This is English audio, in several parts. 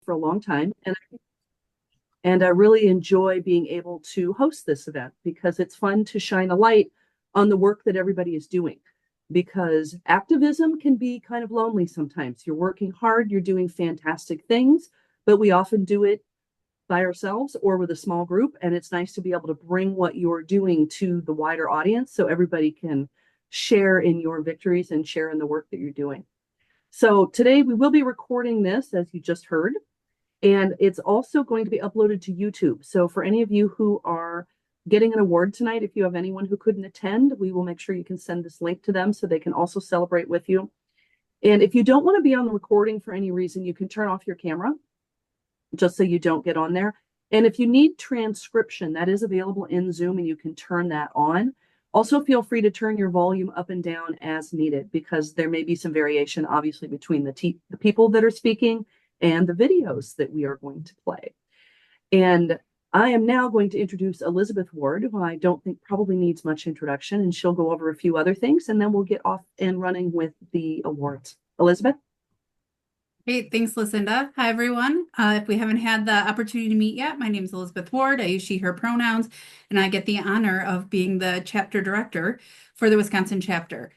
for a long time, and I really enjoy being able to host this event because it's fun to shine a light on the work that everybody is doing. Because activism can be kind of lonely sometimes. You're working hard, you're doing fantastic things, but we often do it by ourselves or with a small group. And it's nice to be able to bring what you're doing to the wider audience so everybody can share in your victories and share in the work that you're doing. So today we will be recording this, as you just heard, and it's also going to be uploaded to YouTube. So for any of you who are getting an award tonight, if you have anyone who couldn't attend, we will make sure you can send this link to them so they can also celebrate with you. And if you don't want to be on the recording for any reason, you can turn off your camera just so you don't get on there. And if you need transcription, that is available in Zoom and you can turn that on. Also, feel free to turn your volume up and down as needed because there may be some variation, obviously, between the people that are speaking and the videos that we are going to play. And I am now going to introduce Elizabeth Ward, who I don't think probably needs much introduction, and she'll go over a few other things, and then we'll get off and running with the awards. Elizabeth? Great, thanks, Lucinda. Hi, everyone. If we haven't had the opportunity to meet yet, my name is Elizabeth Ward. I use she, her pronouns, and I get the honor of being the chapter director for the Wisconsin chapter.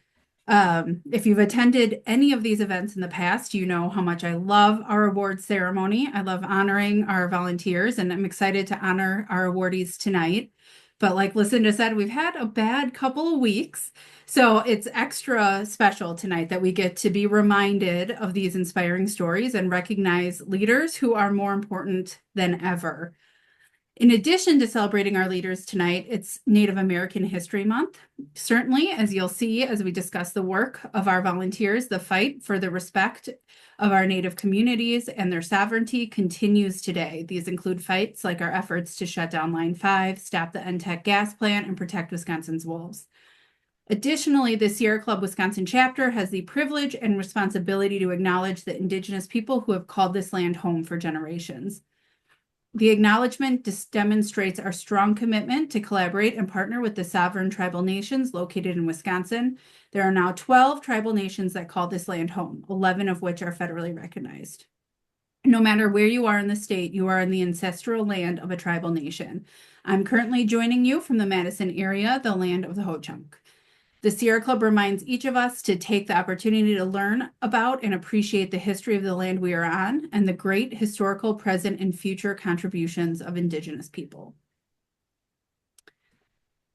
If you've attended any of these events in the past, you know how much I love our awards ceremony. I love honoring our volunteers, and I'm excited to honor our awardees tonight. But like Lucinda said, we've had a bad couple of weeks, so it's extra special tonight that we get to be reminded of these inspiring stories and recognize leaders who are more important than ever. In addition to celebrating our leaders tonight, it's Native American History Month. Certainly, as you'll see as we discuss the work of our volunteers, the fight for the respect of our Native communities and their sovereignty continues today. These include fights like our efforts to shut down Line 5, stop the NTEC gas plant, and protect Wisconsin's wolves. Additionally, the Sierra Club Wisconsin chapter has the privilege and responsibility to acknowledge the Indigenous people who have called this land home for generations. The acknowledgement demonstrates our strong commitment to collaborate and partner with the sovereign tribal nations located in Wisconsin. There are now 12 tribal nations that call this land home, 11 of which are federally recognized. No matter where you are in the state, you are in the ancestral land of a tribal nation. I'm currently joining you from the Madison area, the land of the Ho-Chunk. The Sierra Club reminds each of us to take the opportunity to learn about and appreciate the history of the land we are on and the great historical, present, and future contributions of Indigenous people.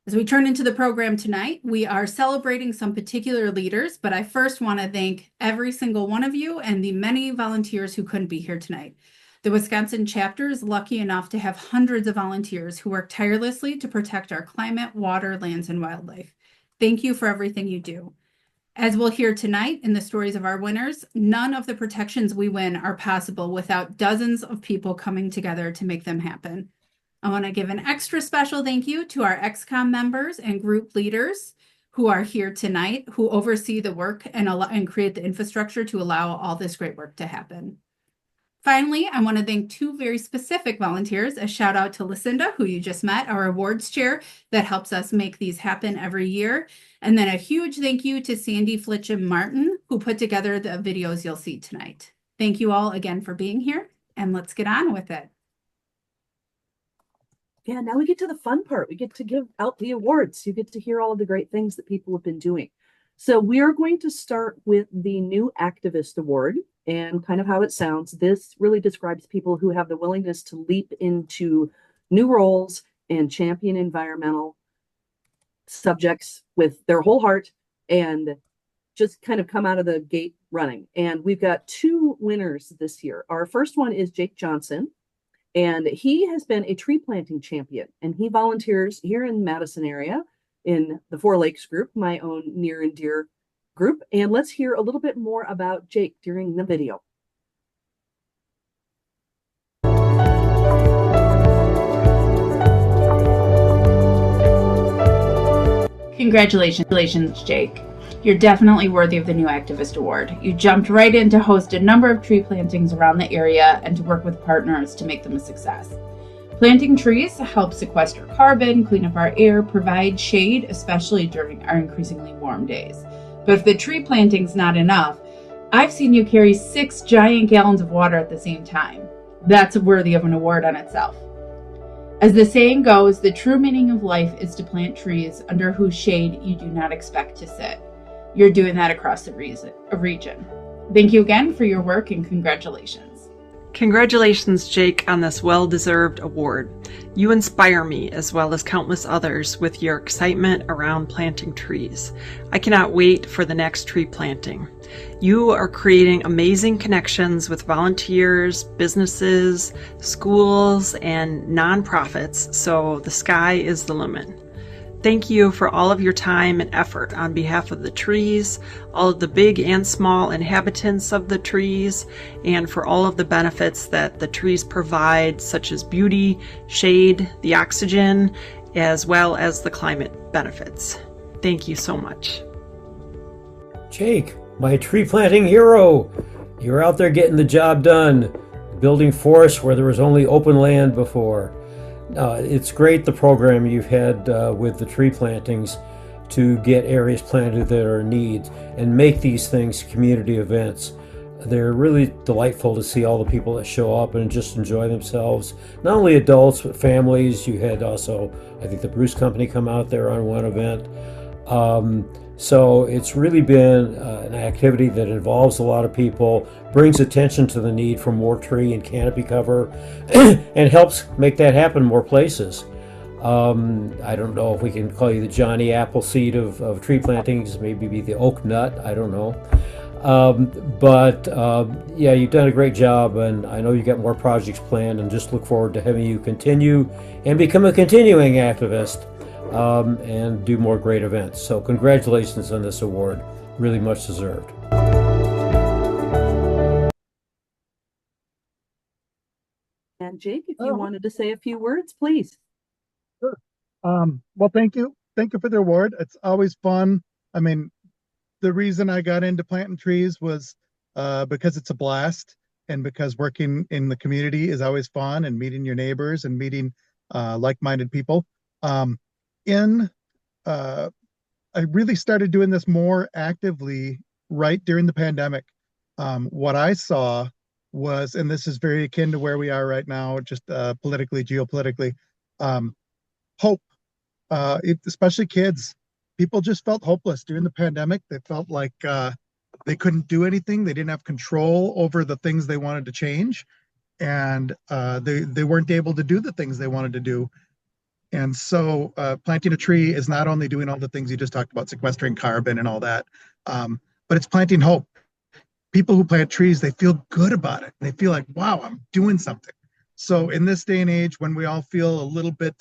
As we turn into the program tonight, we are celebrating some particular leaders, but I first want to thank every single one of you and the many volunteers who couldn't be here tonight. The Wisconsin chapter is lucky enough to have hundreds of volunteers who work tirelessly to protect our climate, water, lands, and wildlife. Thank you for everything you do. As we'll hear tonight in the stories of our winners, none of the protections we win are possible without dozens of people coming together to make them happen. I want to give an extra special thank you to our XCOM members and group leaders who are here tonight, who oversee the work and create the infrastructure to allow all this great work to happen. Finally, I want to thank two very specific volunteers. A shout out to Lucinda, who you just met, our awards chair that helps us make these happen every year. And then a huge thank you to Sandy Flitcham Martin, who put together the videos you'll see tonight. Thank you all again for being here, and let's get on with it. Yeah, now we get to the fun part. We get to give out the awards. You get to hear all of the great things that people have been doing. So we are going to start with the New Activist Award. And kind of how it sounds, this really describes people who have the willingness to leap into new roles and champion environmental subjects with their whole heart and just kind of come out of the gate running. And we've got two winners this year. Our first one is Jake Johnson, and he has been a tree planting champion, and he volunteers here in the Madison area in the Four Lakes group, my own near and dear group. And let's hear a little bit more about Jake during the video. Congratulations, Jake. You're definitely worthy of the New Activist Award. You jumped right in to host a number of tree plantings around the area and to work with partners to make them a success. Planting trees helps sequester carbon, clean up our air, provide shade, especially during our increasingly warm days. But if the tree planting's not enough, I've seen you carry 6 giant gallons of water at the same time. That's worthy of an award on itself. As the saying goes, the true meaning of life is to plant trees under whose shade you do not expect to sit. You're doing that across the region. Thank you again for your work and congratulations. Congratulations, Jake, on this well-deserved award. You inspire me, as well as countless others, with your excitement around planting trees. I cannot wait for the next tree planting. You are creating amazing connections with volunteers, businesses, schools, and nonprofits, so the sky is the limit. Thank you for all of your time and effort on behalf of the trees, all of the big and small inhabitants of the trees, and for all of the benefits that the trees provide, such as beauty, shade, the oxygen, as well as the climate benefits. Thank you so much. Jake, my tree planting hero! You're out there getting the job done, building forests where there was only open land before. It's great, the program you've had with the tree plantings to get areas planted that are in need and make these things community events. They're really delightful to see all the people that show up and just enjoy themselves. Not only adults, but families. You had also, I think, the Bruce Company come out there on one event. So it's really been an activity that involves a lot of people, brings attention to the need for more tree and canopy cover, and helps make that happen in more places. I don't know if we can call you the Johnny Appleseed of tree plantings, maybe be the oak nut, I don't know. Yeah, you've done a great job, and I know you got more projects planned, and just look forward to having you continue and become a continuing activist. And do more great events. So congratulations on this award. Really much deserved. And Jake, if you wanted to say a few words, please. Sure. Well, thank you. Thank you for the award. It's always fun. I mean, the reason I got into planting trees was because it's a blast, and because working in the community is always fun, and meeting your neighbors and meeting like-minded people. I really started doing this more actively right during the pandemic. What I saw was, and this is very akin to where we are right now, just politically, geopolitically, hope, especially kids. People just felt hopeless during the pandemic. They felt like they couldn't do anything. They didn't have control over the things they wanted to change, and they weren't able to do the things they wanted to do. And so planting a tree is not only doing all the things you just talked about, sequestering carbon and all that, but it's planting hope. People who plant trees, they feel good about it. They feel like, wow, I'm doing something. So in this day and age, when we all feel a little bit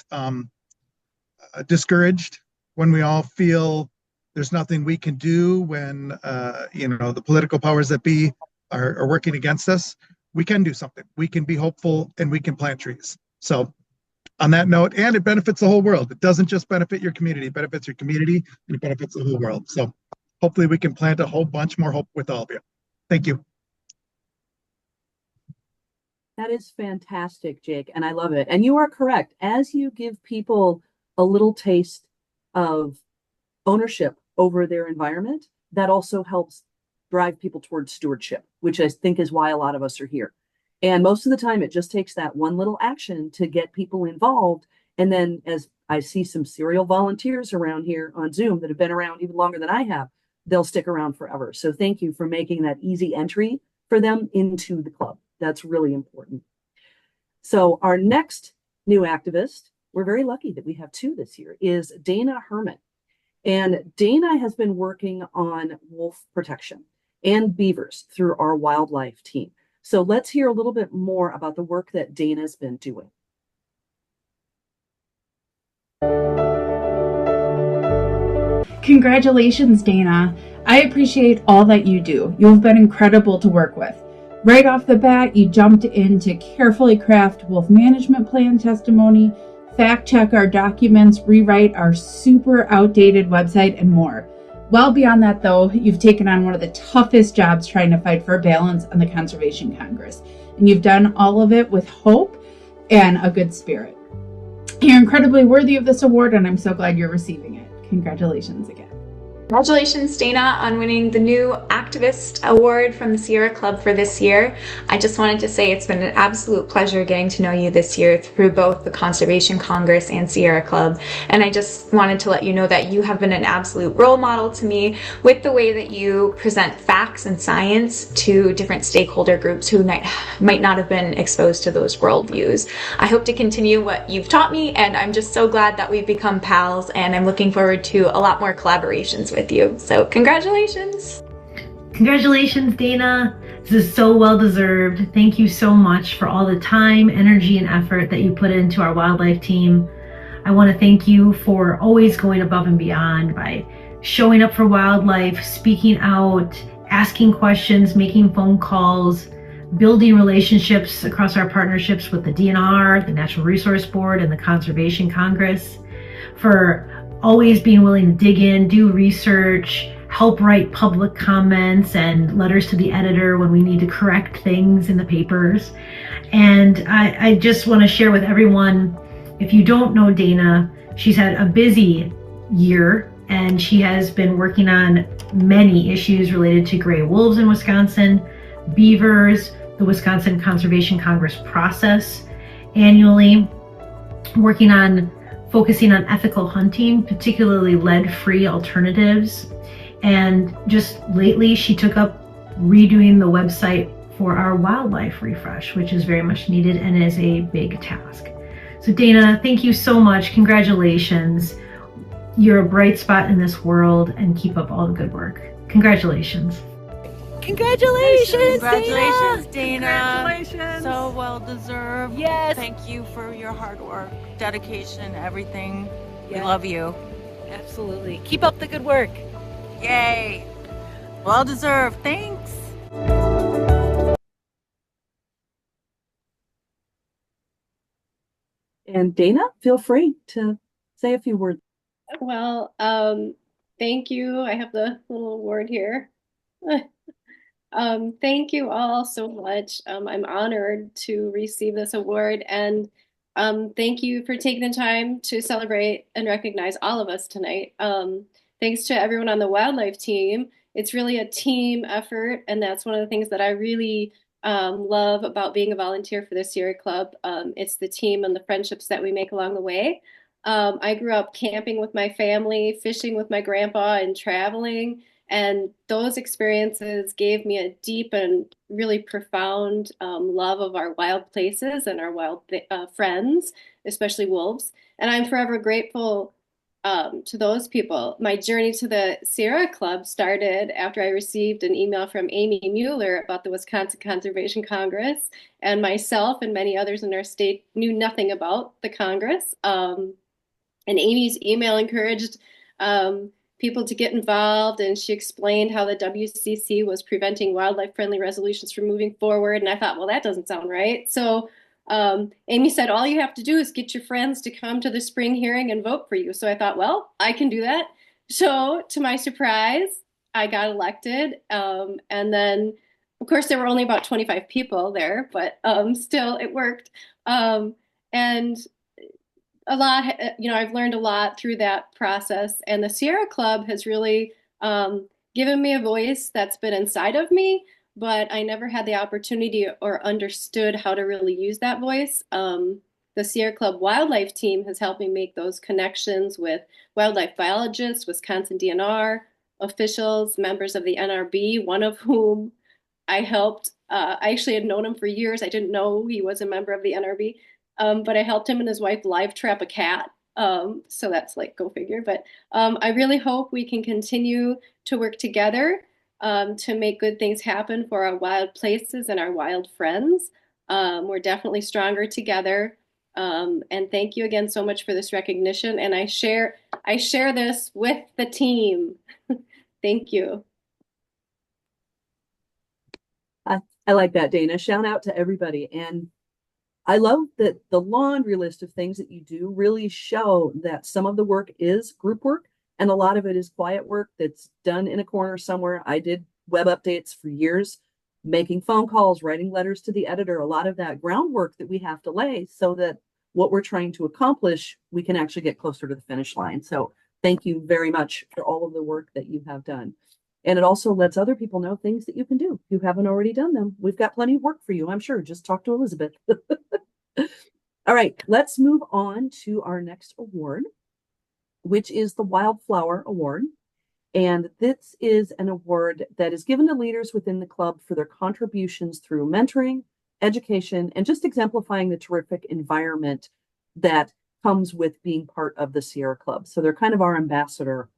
discouraged, when we all feel there's nothing we can do, when the political powers that be are working against us, we can do something. We can be hopeful, and we can plant trees. So on that note, and it benefits the whole world. It doesn't just benefit your community, it benefits your community, and it benefits the whole world. So hopefully we can plant a whole bunch more hope with all of you. Thank you. That is fantastic, Jake, and I love it. And you are correct. As you give people a little taste of ownership over their environment, that also helps drive people towards stewardship, which I think is why a lot of us are here. And most of the time, it just takes that one little action to get people involved. And then, as I see some serial volunteers around here on Zoom that have been around even longer than I have, they'll stick around forever. So thank you for making that easy entry for them into the club. That's really important. So our next new activist, we're very lucky that we have two this year, is Dana Herman. And Dana has been working on wolf protection and beavers through our wildlife team. So let's hear a little bit more about the work that Dana's been doing. Congratulations, Dana. I appreciate all that you do. You have been incredible to work with. Right off the bat, you jumped in to carefully craft wolf management plan testimony, fact check our documents, rewrite our super outdated website, and more. Well beyond that, though, you've taken on one of the toughest jobs trying to fight for balance on the Conservation Congress. And you've done all of it with hope and a good spirit. You're incredibly worthy of this award, and I'm so glad you're receiving it. Congratulations again. Congratulations, Dana, on winning the new Activist Award from the Sierra Club for this year. I just wanted to say it's been an absolute pleasure getting to know you this year through both the Conservation Congress and Sierra Club. And I just wanted to let you know that you have been an absolute role model to me with the way that you present facts and science to different stakeholder groups who might not have been exposed to those worldviews. I hope to continue what you've taught me, and I'm just so glad that we've become pals, and I'm looking forward to a lot more collaborations with you. So congratulations. Congratulations, Dana. This is so well deserved. Thank you so much for all the time, energy, and effort that you put into our wildlife team. I want to thank you for always going above and beyond by showing up for wildlife, speaking out, asking questions, making phone calls, building relationships across our partnerships with the DNR, the Natural Resource Board, and the Conservation Congress, for always being willing to dig in, do research, help write public comments and letters to the editor when we need to correct things in the papers. And I just want to share with everyone, if you don't know Dana, she's had a busy year, and she has been working on many issues related to gray wolves in Wisconsin, beavers, the Wisconsin Conservation Congress process annually, focusing on ethical hunting, particularly lead-free alternatives. And just lately, she took up redoing the website for our wildlife refresh, which is very much needed and is a big task. So Dana, thank you so much. Congratulations. You're a bright spot in this world, and keep up all the good work. Congratulations. Congratulations, Congratulations, Dana. Congratulations. So well deserved. Yes. Thank you for your hard work, dedication, everything. Yeah. We love you. Absolutely. Keep up the good work. Yay. Well deserved. Thanks. And Dana, feel free to say a few words. Well, thank you. I have the little award here. Thank you all so much. I'm honored to receive this award, and thank you for taking the time to celebrate and recognize all of us tonight. Thanks to everyone on the wildlife team. It's really a team effort, and that's one of the things that I really love about being a volunteer for the Sierra Club. It's the team and the friendships that we make along the way. I grew up camping with my family, fishing with my grandpa, and traveling. And those experiences gave me a deep and really profound love of our wild places and our wild friends, especially wolves. And I'm forever grateful to those people. My journey to the Sierra Club started after I received an email from Amy Mueller about the Wisconsin Conservation Congress, and myself and many others in our state knew nothing about the Congress. And Amy's email encouraged people to get involved, and she explained how the WCC was preventing wildlife-friendly resolutions from moving forward. And I thought, well, that doesn't sound right. So Amy said, all you have to do is get your friends to come to the spring hearing and vote for you. So I thought, well, I can do that. So to my surprise, I got elected. And then, of course, there were only about 25 people there, but still it worked. And a lot, I've learned a lot through that process, and the Sierra Club has really given me a voice that's been inside of me, but I never had the opportunity or understood how to really use that voice. The Sierra Club wildlife team has helped me make those connections with wildlife biologists, Wisconsin DNR, officials, members of the NRB, one of whom I helped. I actually had known him for years. I didn't know he was a member of the NRB. But I helped him and his wife live trap a cat. So that's like, go figure. But I really hope we can continue to work together to make good things happen for our wild places and our wild friends. We're definitely stronger together. And thank you again so much for this recognition. And I share this with the team. Thank you. I like that, Dana. Shout out to everybody. And I love that the laundry list of things that you do really show that some of the work is group work and a lot of it is quiet work that's done in a corner somewhere. I did web updates for years, making phone calls, writing letters to the editor, a lot of that groundwork that we have to lay so that what we're trying to accomplish, we can actually get closer to the finish line. So thank you very much for all of the work that you have done. And it also lets other people know things that you can do. If you haven't already done them, we've got plenty of work for you, I'm sure. Just talk to Elizabeth. All right, let's move on to our next award, which is the Wildflower Award. And this is an award that is given to leaders within the club for their contributions through mentoring, education, and just exemplifying the terrific environment that comes with being part of the Sierra Club. So they're kind of our ambassador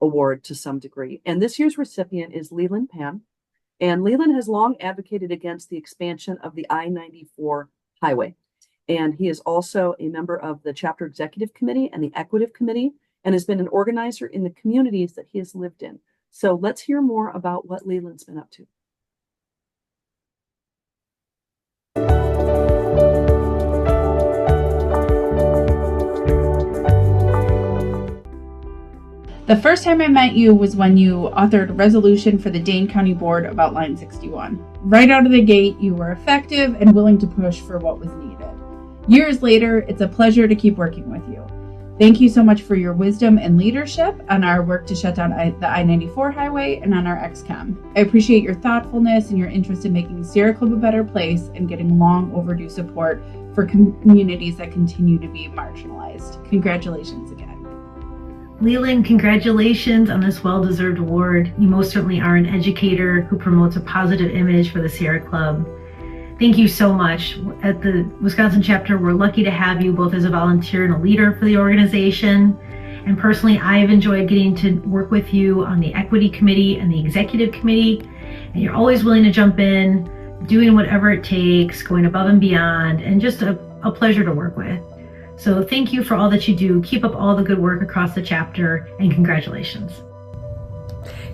award to some degree. And this year's recipient is Leland Paine. And Leland has long advocated against the expansion of the I-94 highway. And he is also a member of the chapter executive committee and the equitative committee, and has been an organizer in the communities that he has lived in. So let's hear more about what Leland's been up to. The first time I met you was when you authored a resolution for the Dane County Board about Line 61. Right out of the gate, you were effective and willing to push for what was needed. Years later, it's a pleasure to keep working with you. Thank you so much for your wisdom and leadership on our work to shut down the I-94 highway and on our XCOM. I appreciate your thoughtfulness and your interest in making Sierra Club a better place and getting long overdue support for communities that continue to be marginalized. Congratulations again. Leland, congratulations on this well-deserved award. You most certainly are an educator who promotes a positive image for the Sierra Club. Thank you so much. At the Wisconsin chapter, we're lucky to have you both as a volunteer and a leader for the organization. And personally, I've enjoyed getting to work with you on the equity committee and the executive committee. And you're always willing to jump in, doing whatever it takes, going above and beyond, and just a pleasure to work with. So thank you for all that you do. Keep up all the good work across the chapter, and congratulations.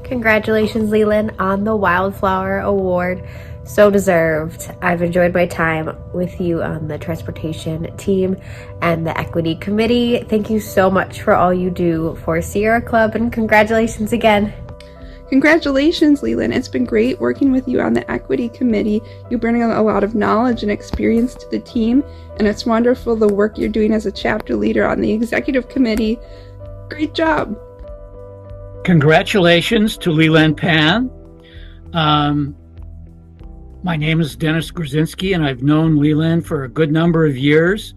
Congratulations, Leland, on the Wildflower Award. So deserved. I've enjoyed my time with you on the transportation team and the equity committee. Thank you so much for all you do for Sierra Club, and congratulations again. Congratulations, Leland. It's been great working with you on the equity committee. You bring a lot of knowledge and experience to the team, and it's wonderful the work you're doing as a chapter leader on the executive committee. Great job. Congratulations to Leland Paine. My name is Dennis Grzinski, and I've known Leland for a good number of years.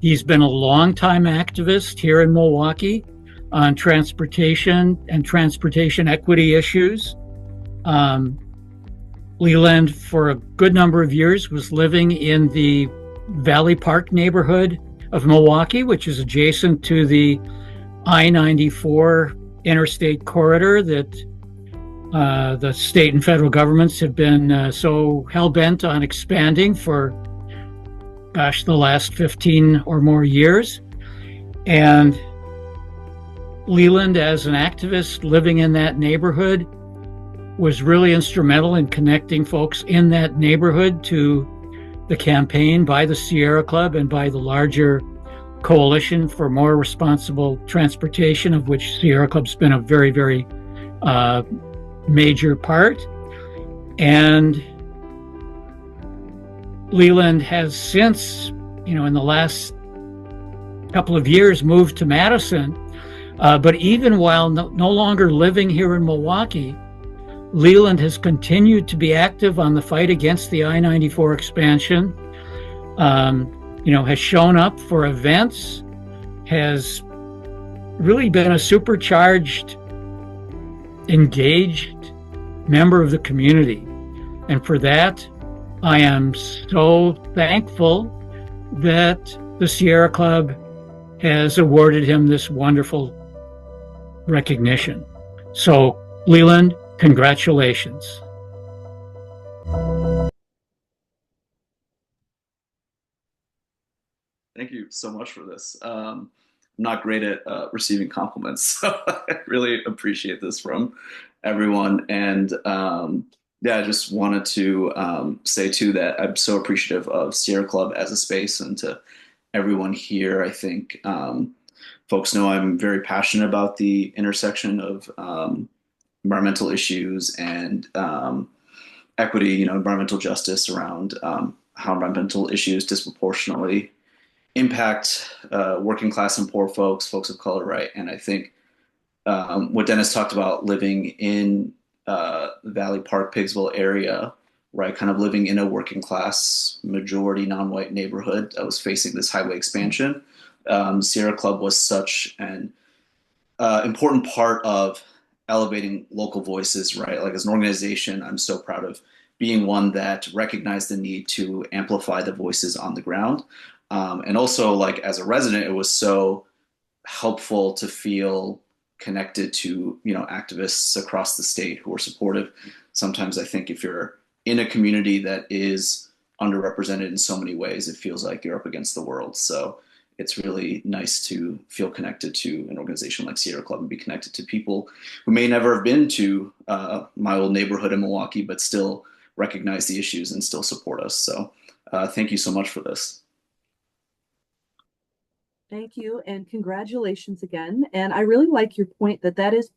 He's been a longtime activist here in Milwaukee on transportation and transportation equity issues. Leland, for a good number of years, was living in the Valley Park neighborhood of Milwaukee, which is adjacent to the I-94 interstate corridor that the state and federal governments have been so hell-bent on expanding for, the last 15 or more years. And Leland, as an activist living in that neighborhood, was really instrumental in connecting folks in that neighborhood to the campaign by the Sierra Club and by the larger Coalition for More Responsible Transportation, of which Sierra Club's been a very, very major part. And Leland has since, in the last couple of years, moved to Madison. But even while no longer living here in Milwaukee, Leland has continued to be active on the fight against the I-94 expansion, has shown up for events, has really been a supercharged, engaged member of the community. And for that, I am so thankful that the Sierra Club has awarded him this wonderful recognition. So, Leland, congratulations. Thank you so much for this. I'm not great at receiving compliments, so I really appreciate this from everyone. And I just wanted to say too that I'm so appreciative of Sierra Club as a space, and to everyone here. I think folks know I'm very passionate about the intersection of environmental issues and equity, environmental justice around how environmental issues disproportionately impact working class and poor folks of color, right? And I think what Dennis talked about, living in Valley Park, Pigsville area, right? Kind of living in a working class, majority non-white neighborhood that was facing this highway expansion. Sierra Club was such an important part of elevating local voices, right? Like as an organization, I'm so proud of being one that recognized the need to amplify the voices on the ground. And also, like as a resident, it was so helpful to feel connected to, you know, activists across the state who are supportive. Sometimes I think if you're in a community that is underrepresented in so many ways, it feels like you're up against the world. So it's really nice to feel connected to an organization like Sierra Club and be connected to people who may never have been to my old neighborhood in Milwaukee, but still recognize the issues and still support us. So thank you so much for this. Thank you, and congratulations again. And I really like your point that that is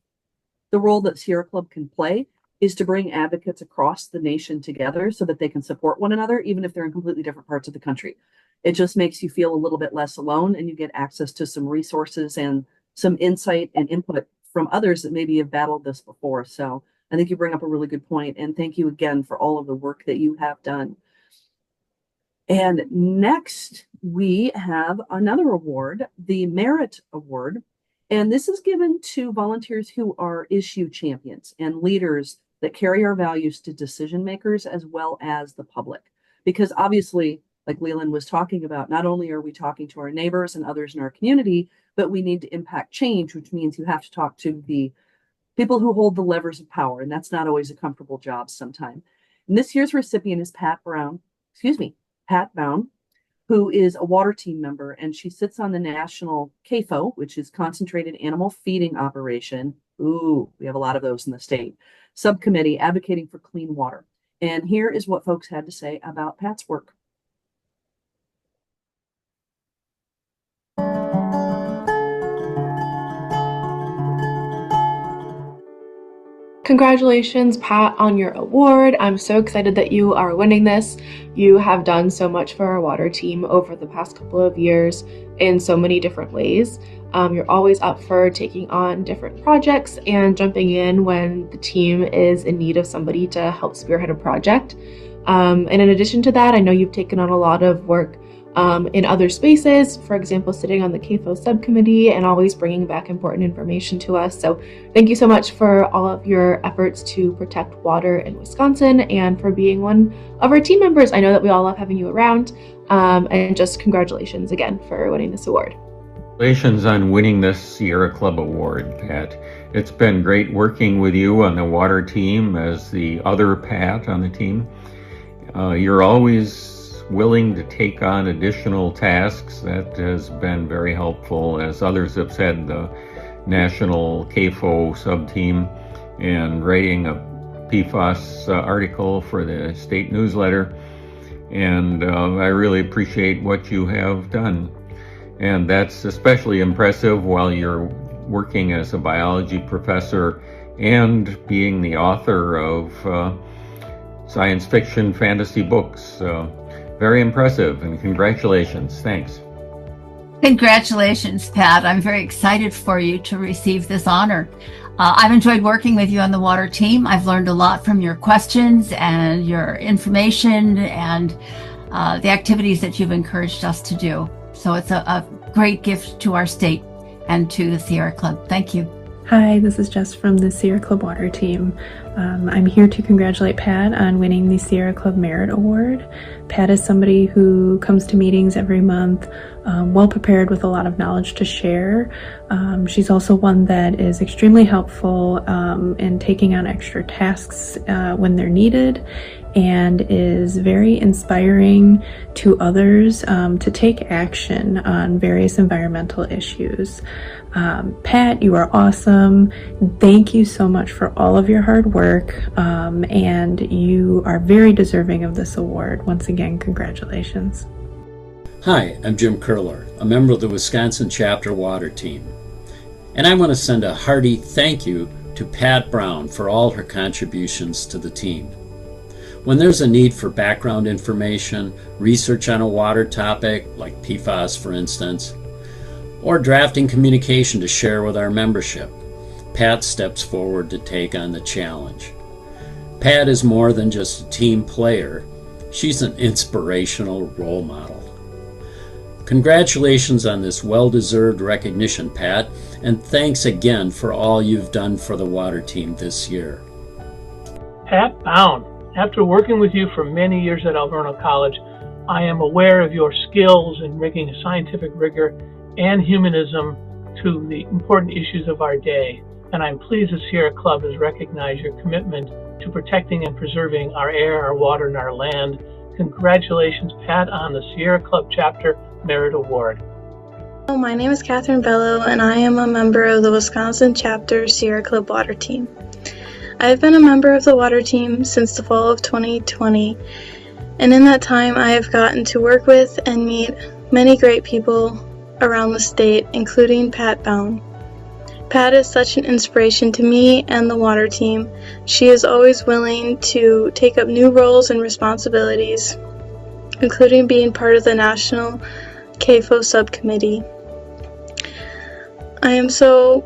the role that Sierra Club can play, is to bring advocates across the nation together so that they can support one another, even if they're in completely different parts of the country. It just makes you feel a little bit less alone, and you get access to some resources and some insight and input from others that maybe have battled this before. So I think you bring up a really good point, and thank you again for all of the work that you have done. And next, we have another award, the Merit Award. And this is given to volunteers who are issue champions and leaders that carry our values to decision makers as well as the public. Because obviously, like Leland was talking about, not only are we talking to our neighbors and others in our community, but we need to impact change, which means you have to talk to the people who hold the levers of power. And that's not always a comfortable job sometimes. And this year's recipient is Pat Bowne, who is a water team member, and she sits on the national CAFO, which is Concentrated Animal Feeding Operation. Ooh, we have a lot of those in the state. Subcommittee advocating for clean water. And here is what folks had to say about Pat's work. Congratulations, Pat, on your award. I'm so excited that you are winning this. You have done so much for our water team over the past couple of years in so many different ways. You're always up for taking on different projects and jumping in when the team is in need of somebody to help spearhead a project. And in addition to that, I know you've taken on a lot of work in other spaces, for example, sitting on the CAFO subcommittee and always bringing back important information to us. So thank you so much for all of your efforts to protect water in Wisconsin and for being one of our team members. I know that we all love having you around, and just congratulations again for winning this award. Congratulations on winning this Sierra Club award, Pat. It's been great working with you on the water team as the other Pat on the team. You're always willing to take on additional tasks. That has been very helpful, as others have said, the national CAFO sub-team, and writing a PFAS article for the state newsletter. And I really appreciate what you have done. And that's especially impressive while you're working as a biology professor and being the author of science fiction fantasy books. Very impressive, and congratulations. Thanks. Congratulations, Pat. I'm very excited for you to receive this honor. I've enjoyed working with you on the water team. I've learned a lot from your questions and your information and the activities that you've encouraged us to do. So it's a great gift to our state and to the Sierra Club. Thank you. Hi, this is Jess from the Sierra Club Water Team. I'm here to congratulate Pat on winning the Sierra Club Merit Award. Pat is somebody who comes to meetings every month, well prepared with a lot of knowledge to share. She's also one that is extremely helpful in taking on extra tasks when they're needed, and is very inspiring to others to take action on various environmental issues. Pat, you are awesome. Thank you so much for all of your hard work, and you are very deserving of this award. Once again, congratulations. Hi, I'm Jim Curler, a member of the Wisconsin Chapter Water Team. And I want to send a hearty thank you to Pat Bowne for all her contributions to the team. When there's a need for background information, research on a water topic, like PFAS for instance, or drafting communication to share with our membership, Pat steps forward to take on the challenge. Pat is more than just a team player. She's an inspirational role model. Congratulations on this well-deserved recognition, Pat, and thanks again for all you've done for the water team this year. Pat Bowne, after working with you for many years at Alverno College, I am aware of your skills in bringing scientific rigor and humanism to the important issues of our day, and I'm pleased the Sierra Club has recognized your commitment to protecting and preserving our air, our water, and our land. Congratulations, Pat, on the Sierra Club Chapter Merit Award. My name is Catherine Bello, and I am a member of the Wisconsin Chapter Sierra Club Water Team. I have been a member of the water team since the fall of 2020, and in that time I have gotten to work with and meet many great people around the state, including Pat Bowne. Pat is such an inspiration to me and the water team. She is always willing to take up new roles and responsibilities, including being part of the National CAFO subcommittee. I am so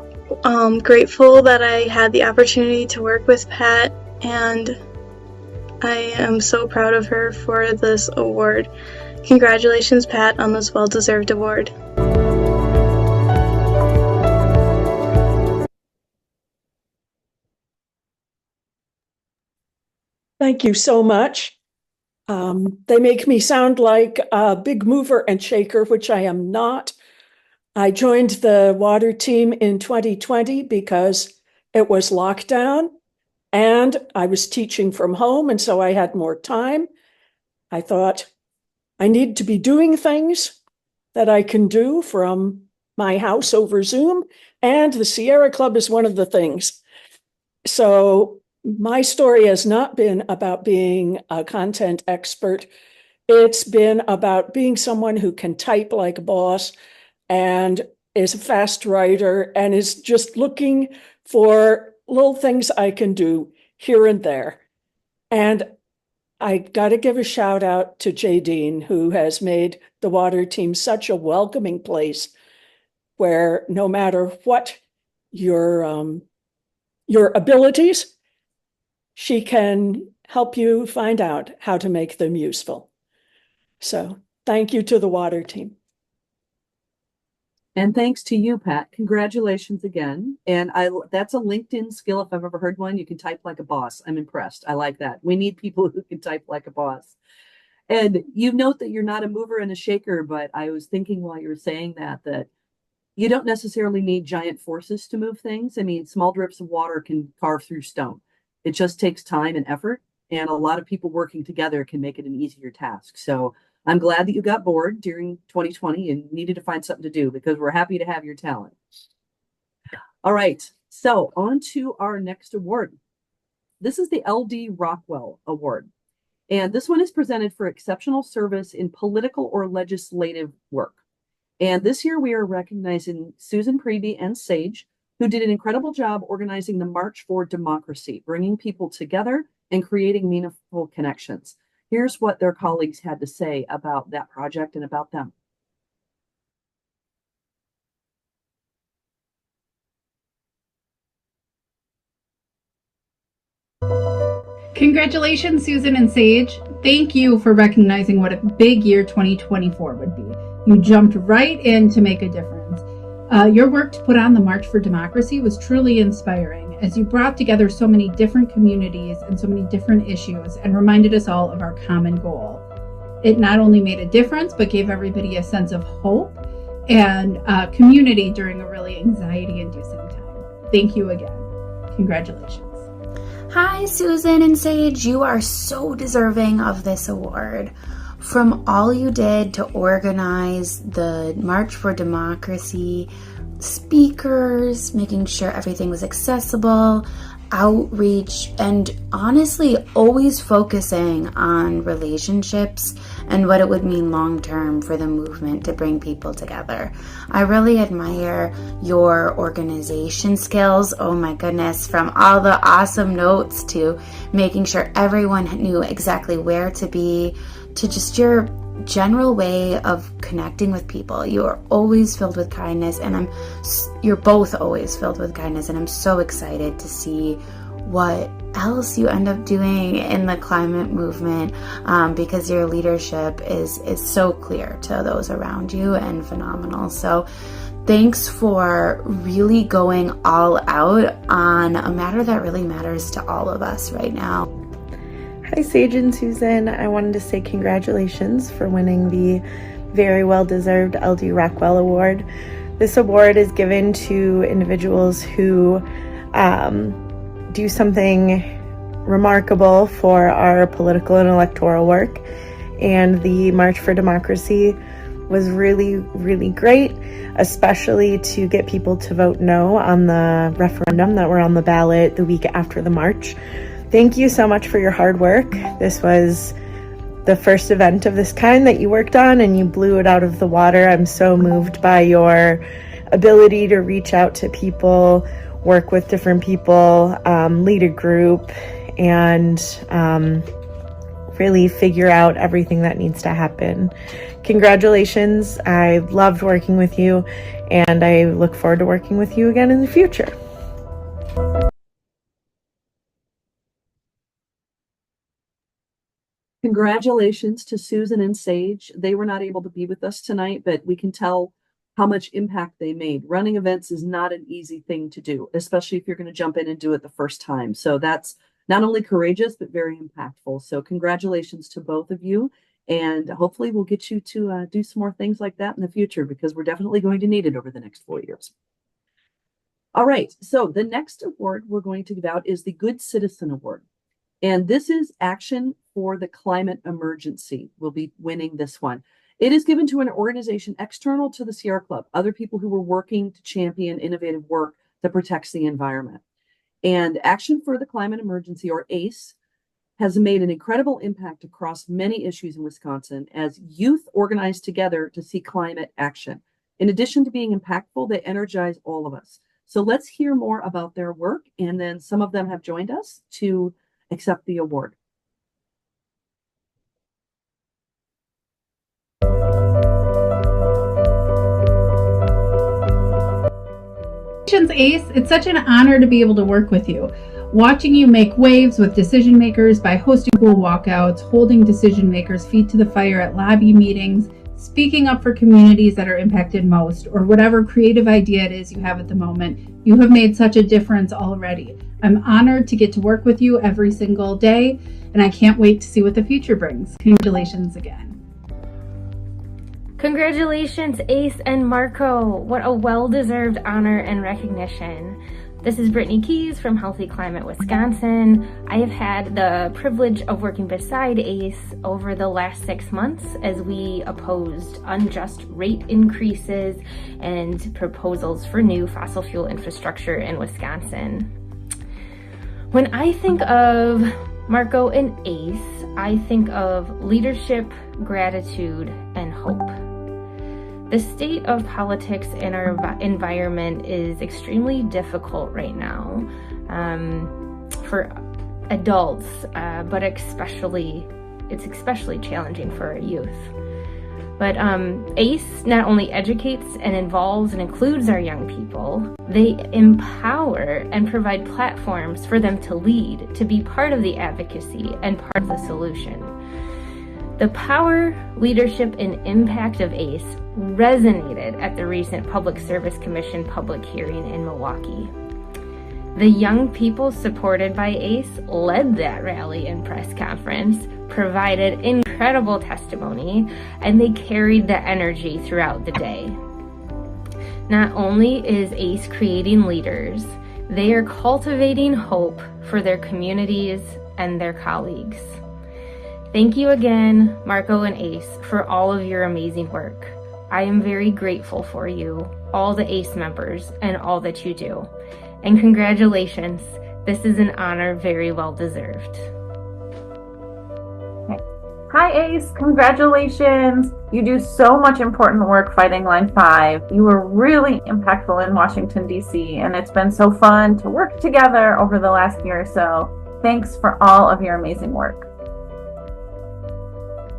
grateful that I had the opportunity to work with Pat, and I am so proud of her for this award. Congratulations, Pat, on this well-deserved award. Thank you so much. They make me sound like a big mover and shaker, which I am not. I joined the water team in 2020 because it was lockdown and I was teaching from home, and so I had more time. I thought I need to be doing things that I can do from my house over Zoom, and the Sierra Club is one of the things. So my story has not been about being a content expert. It's been about being someone who can type like a boss and is a fast writer and is just looking for little things I can do here and there. And I got to give a shout out to Jay Dean, who has made the water team such a welcoming place where no matter what your abilities, she can help you find out how to make them useful. So thank you to the water team. And thanks to you, Pat. Congratulations again. And that's a LinkedIn skill. If I've ever heard one, you can type like a boss. I'm impressed. I like that. We need people who can type like a boss. And you note that you're not a mover and a shaker, but I was thinking while you were saying that you don't necessarily need giant forces to move things. I mean, small drips of water can carve through stone. It just takes time and effort, and a lot of people working together can make it an easier task. So I'm glad that you got bored during 2020 and needed to find something to do, because we're happy to have your talent. All right, so on to our next award. This is the LD Rockwell Award, and this one is presented for exceptional service in political or legislative work. And this year we are recognizing Susan Priebe and Sage, who did an incredible job organizing the March for Democracy, bringing people together and creating meaningful connections. Here's what their colleagues had to say about that project and about them. Congratulations, Susan and Sage. Thank you for recognizing what a big year 2024 would be. You jumped right in to make a difference. Your work to put on the March for Democracy was truly inspiring, as you brought together so many different communities and so many different issues and reminded us all of our common goal. It not only made a difference, but gave everybody a sense of hope and community during a really anxiety-inducing time. Thank you again. Congratulations. Hi, Susan and Sage. You are so deserving of this award. From all you did to organize the March for Democracy, speakers, making sure everything was accessible, outreach, and honestly, always focusing on relationships and what it would mean long term for the movement to bring people together. I really admire your organization skills. Oh my goodness, from all the awesome notes to making sure everyone knew exactly where to be, to just your general way of connecting with people. You are always filled with kindness, and you're both always filled with kindness, and I'm so excited to see what else you end up doing in the climate movement, because your leadership is so clear to those around you and phenomenal. So thanks for really going all out on a matter that really matters to all of us right now. Hi, Sage and Susan. I wanted to say congratulations for winning the very well-deserved LD Rockwell Award. This award is given to individuals who do something remarkable for our political and electoral work. And the March for Democracy was really, really great, especially to get people to vote no on the referendum that were on the ballot the week after the march. Thank you so much for your hard work. This was the first event of this kind that you worked on, and you blew it out of the water. I'm so moved by your ability to reach out to people, work with different people, lead a group, and really figure out everything that needs to happen. Congratulations. I loved working with you, and I look forward to working with you again in the future. Congratulations to Susan and Sage. They were not able to be with us tonight, but we can tell how much impact they made. Running events is not an easy thing to do, especially if you're going to jump in and do it the first time. So that's not only courageous, but very impactful. So congratulations to both of you. And hopefully we'll get you to do some more things like that in the future, because we're definitely going to need it over the next 4 years. All right. So the next award we're going to give out is the Good Citizen Award. And this is Action for the Climate Emergency. We'll be winning this one. It is given to an organization external to the Sierra Club, other people who were working to champion innovative work that protects the environment. And Action for the Climate Emergency, or ACE, has made an incredible impact across many issues in Wisconsin as youth organize together to see climate action. In addition to being impactful, they energize all of us. So let's hear more about their work, and then some of them have joined us to accept the award. Ace, it's such an honor to be able to work with you. Watching you make waves with decision makers by hosting cool walkouts, holding decision makers' feet to the fire at lobby meetings, speaking up for communities that are impacted most, or whatever creative idea it is you have at the moment, you have made such a difference already. I'm honored to get to work with you every single day, and I can't wait to see what the future brings. Congratulations again. Congratulations, Ace and Marco. What a well-deserved honor and recognition. This is Brittany Keys from Healthy Climate Wisconsin. I have had the privilege of working beside Ace over the last 6 months as we opposed unjust rate increases and proposals for new fossil fuel infrastructure in Wisconsin. When I think of Marco and Ace, I think of leadership, gratitude, and hope. The state of politics in our environment is extremely difficult right now for adults, but it's especially challenging for our youth. But ACE not only educates and involves and includes our young people, they empower and provide platforms for them to lead, to be part of the advocacy and part of the solution. The power, leadership, and impact of ACE resonated at the recent Public Service Commission public hearing in Milwaukee. The young people supported by ACE led that rally and press conference, provided incredible testimony, and they carried the energy throughout the day. Not only is ACE creating leaders, they are cultivating hope for their communities and their colleagues. Thank you again, Marco and Ace, for all of your amazing work. I am very grateful for you, all the ACE members, and all that you do. And congratulations, this is an honor very well deserved. Hi Ace, congratulations. You do so much important work fighting Line 5. You were really impactful in Washington, D.C., and it's been so fun to work together over the last year or so. Thanks for all of your amazing work.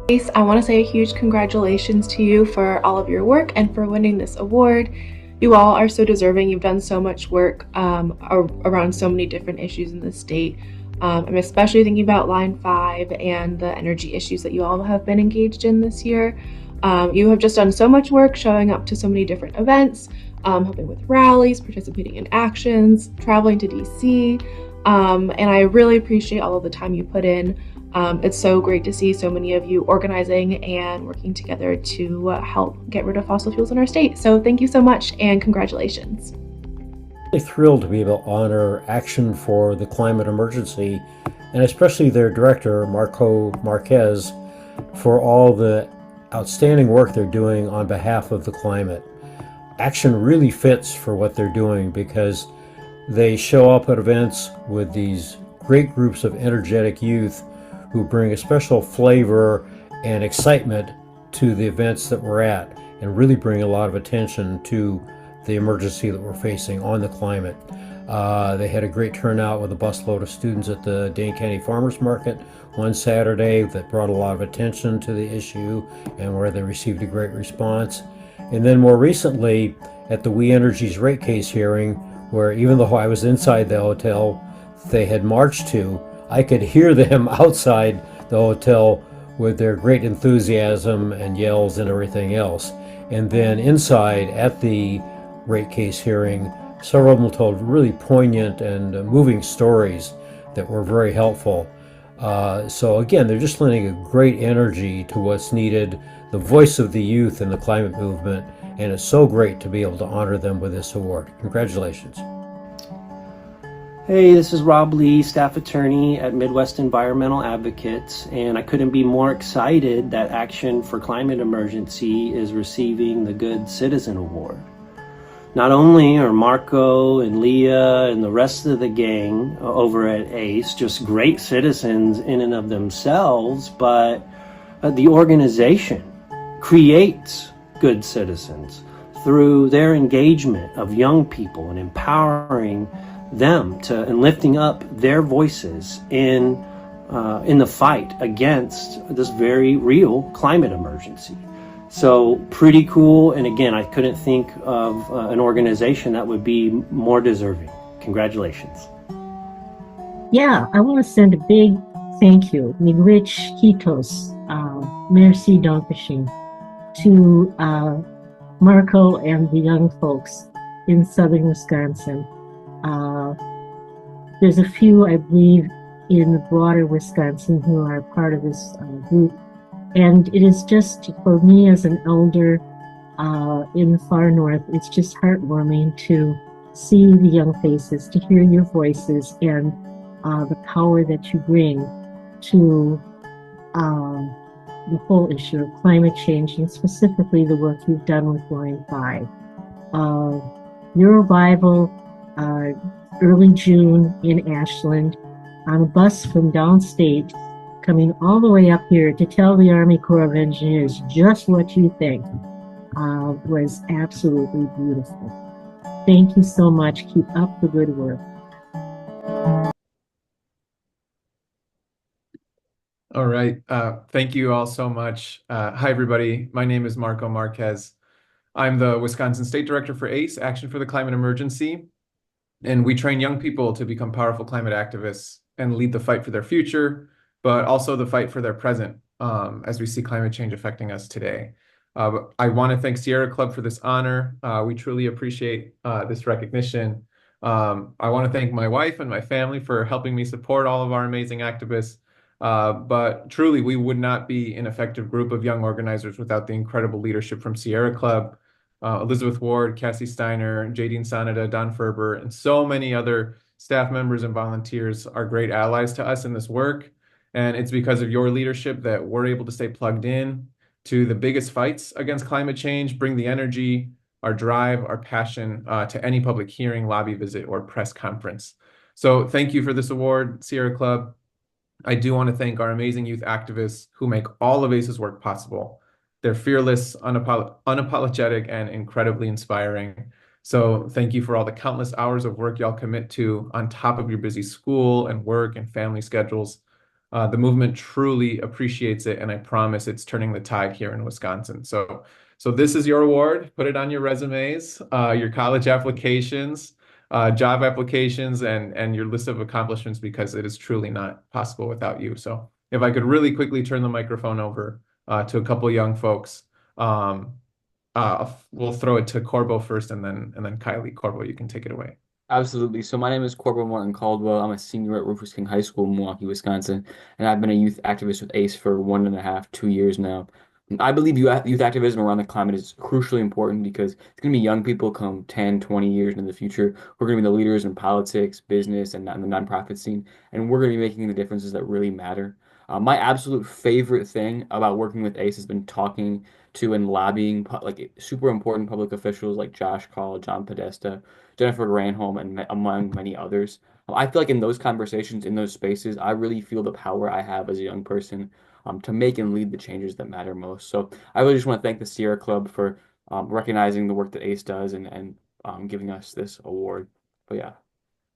Ace, I want to say a huge congratulations to you for all of your work and for winning this award. You all are so deserving. You've done so much work around so many different issues in the state. I'm especially thinking about Line 5 and the energy issues that you all have been engaged in this year. You have just done so much work showing up to so many different events, helping with rallies, participating in actions, traveling to DC, and I really appreciate all of the time you put in. It's so great to see so many of you organizing and working together to help get rid of fossil fuels in our state. So thank you so much and congratulations. Really thrilled to be able to honor Action for the Climate Emergency, and especially their director, Marco Marquez, for all the outstanding work they're doing on behalf of the climate. Action really fits for what they're doing because they show up at events with these great groups of energetic youth who bring a special flavor and excitement to the events that we're at and really bring a lot of attention to the emergency that we're facing on the climate. They had a great turnout with a busload of students at the Dane County Farmers Market one Saturday that brought a lot of attention to the issue and where they received a great response. And then more recently at the We Energies rate case hearing, where even though I was inside the hotel they had marched to, I could hear them outside the hotel with their great enthusiasm and yells and everything else. And then inside at the rate case hearing, several of them told really poignant and moving stories that were very helpful. So again, they're just lending a great energy to what's needed, the voice of the youth in the climate movement, and it's so great to be able to honor them with this award. Congratulations. Hey, this is Rob Lee, staff attorney at Midwest Environmental Advocates, and I couldn't be more excited that Action for Climate Emergency is receiving the Good Citizen Award. Not only are Marco and Leah and the rest of the gang over at ACE just great citizens in and of themselves, but the organization creates good citizens through their engagement of young people and empowering them to and lifting up their voices in the fight against this very real climate emergency. So pretty cool, and again, I couldn't think of an organization that would be more deserving. Congratulations. Yeah, I want to send a big thank you, miigwech kitos, merci dankeschön, to Marco and the young folks in southern Wisconsin. There's a few, I believe, in the broader Wisconsin who are part of this group. And it is just, for me as an elder in the far north, it's just heartwarming to see the young faces, to hear your voices and the power that you bring to the whole issue of climate change, and specifically the work you've done with Line 5. Your arrival early June in Ashland on a bus from downstate, coming all the way up here to tell the Army Corps of Engineers just what you think, was absolutely beautiful. Thank you so much. Keep up the good work. All right. Thank you all so much. Hi, everybody. My name is Marco Marquez. I'm the Wisconsin State Director for ACE, Action for the Climate Emergency. And we train young people to become powerful climate activists and lead the fight for their future, but also the fight for their present as we see climate change affecting us today. I want to thank Sierra Club for this honor. We truly appreciate this recognition. I want to thank my wife and my family for helping me support all of our amazing activists. But truly, we would not be an effective group of young organizers without the incredible leadership from Sierra Club, Elizabeth Ward, Cassie Steiner, Jadine Sanada, Don Ferber, and so many other staff members and volunteers are great allies to us in this work. And it's because of your leadership that we're able to stay plugged in to the biggest fights against climate change, bring the energy, our drive, our passion to any public hearing, lobby visit, or press conference. So thank you for this award, Sierra Club. I do want to thank our amazing youth activists who make all of ACE's work possible. They're fearless, unapologetic, and incredibly inspiring. So thank you for all the countless hours of work y'all commit to on top of your busy school and work and family schedules. The movement truly appreciates it, and I promise it's turning the tide here in Wisconsin. So this is your award. Put it on your resumes, your college applications, job applications, and your list of accomplishments, because it is truly not possible without you. So if I could really quickly turn the microphone over to a couple young folks. We'll throw it to Corbo first, and then Kylie. Corbo, you can take it away. Absolutely. So my name is Corbo Martin Caldwell. I'm a senior at Rufus King High School in Milwaukee, Wisconsin, and I've been a youth activist with ACE for 1.5, 2 years now. I believe youth activism around the climate is crucially important because it's going to be young people come 10, 20 years into the future who are going to be the leaders in politics, business, and the nonprofit scene, and we're going to be making the differences that really matter. My absolute favorite thing about working with ACE has been talking to and lobbying like super important public officials like Josh Call, John Podesta, Jennifer Granholm, and among many others. I feel like in those conversations, in those spaces, I really feel the power I have as a young person to make and lead the changes that matter most. So I really just want to thank the Sierra Club for recognizing the work that ACE does and giving us this award. But yeah,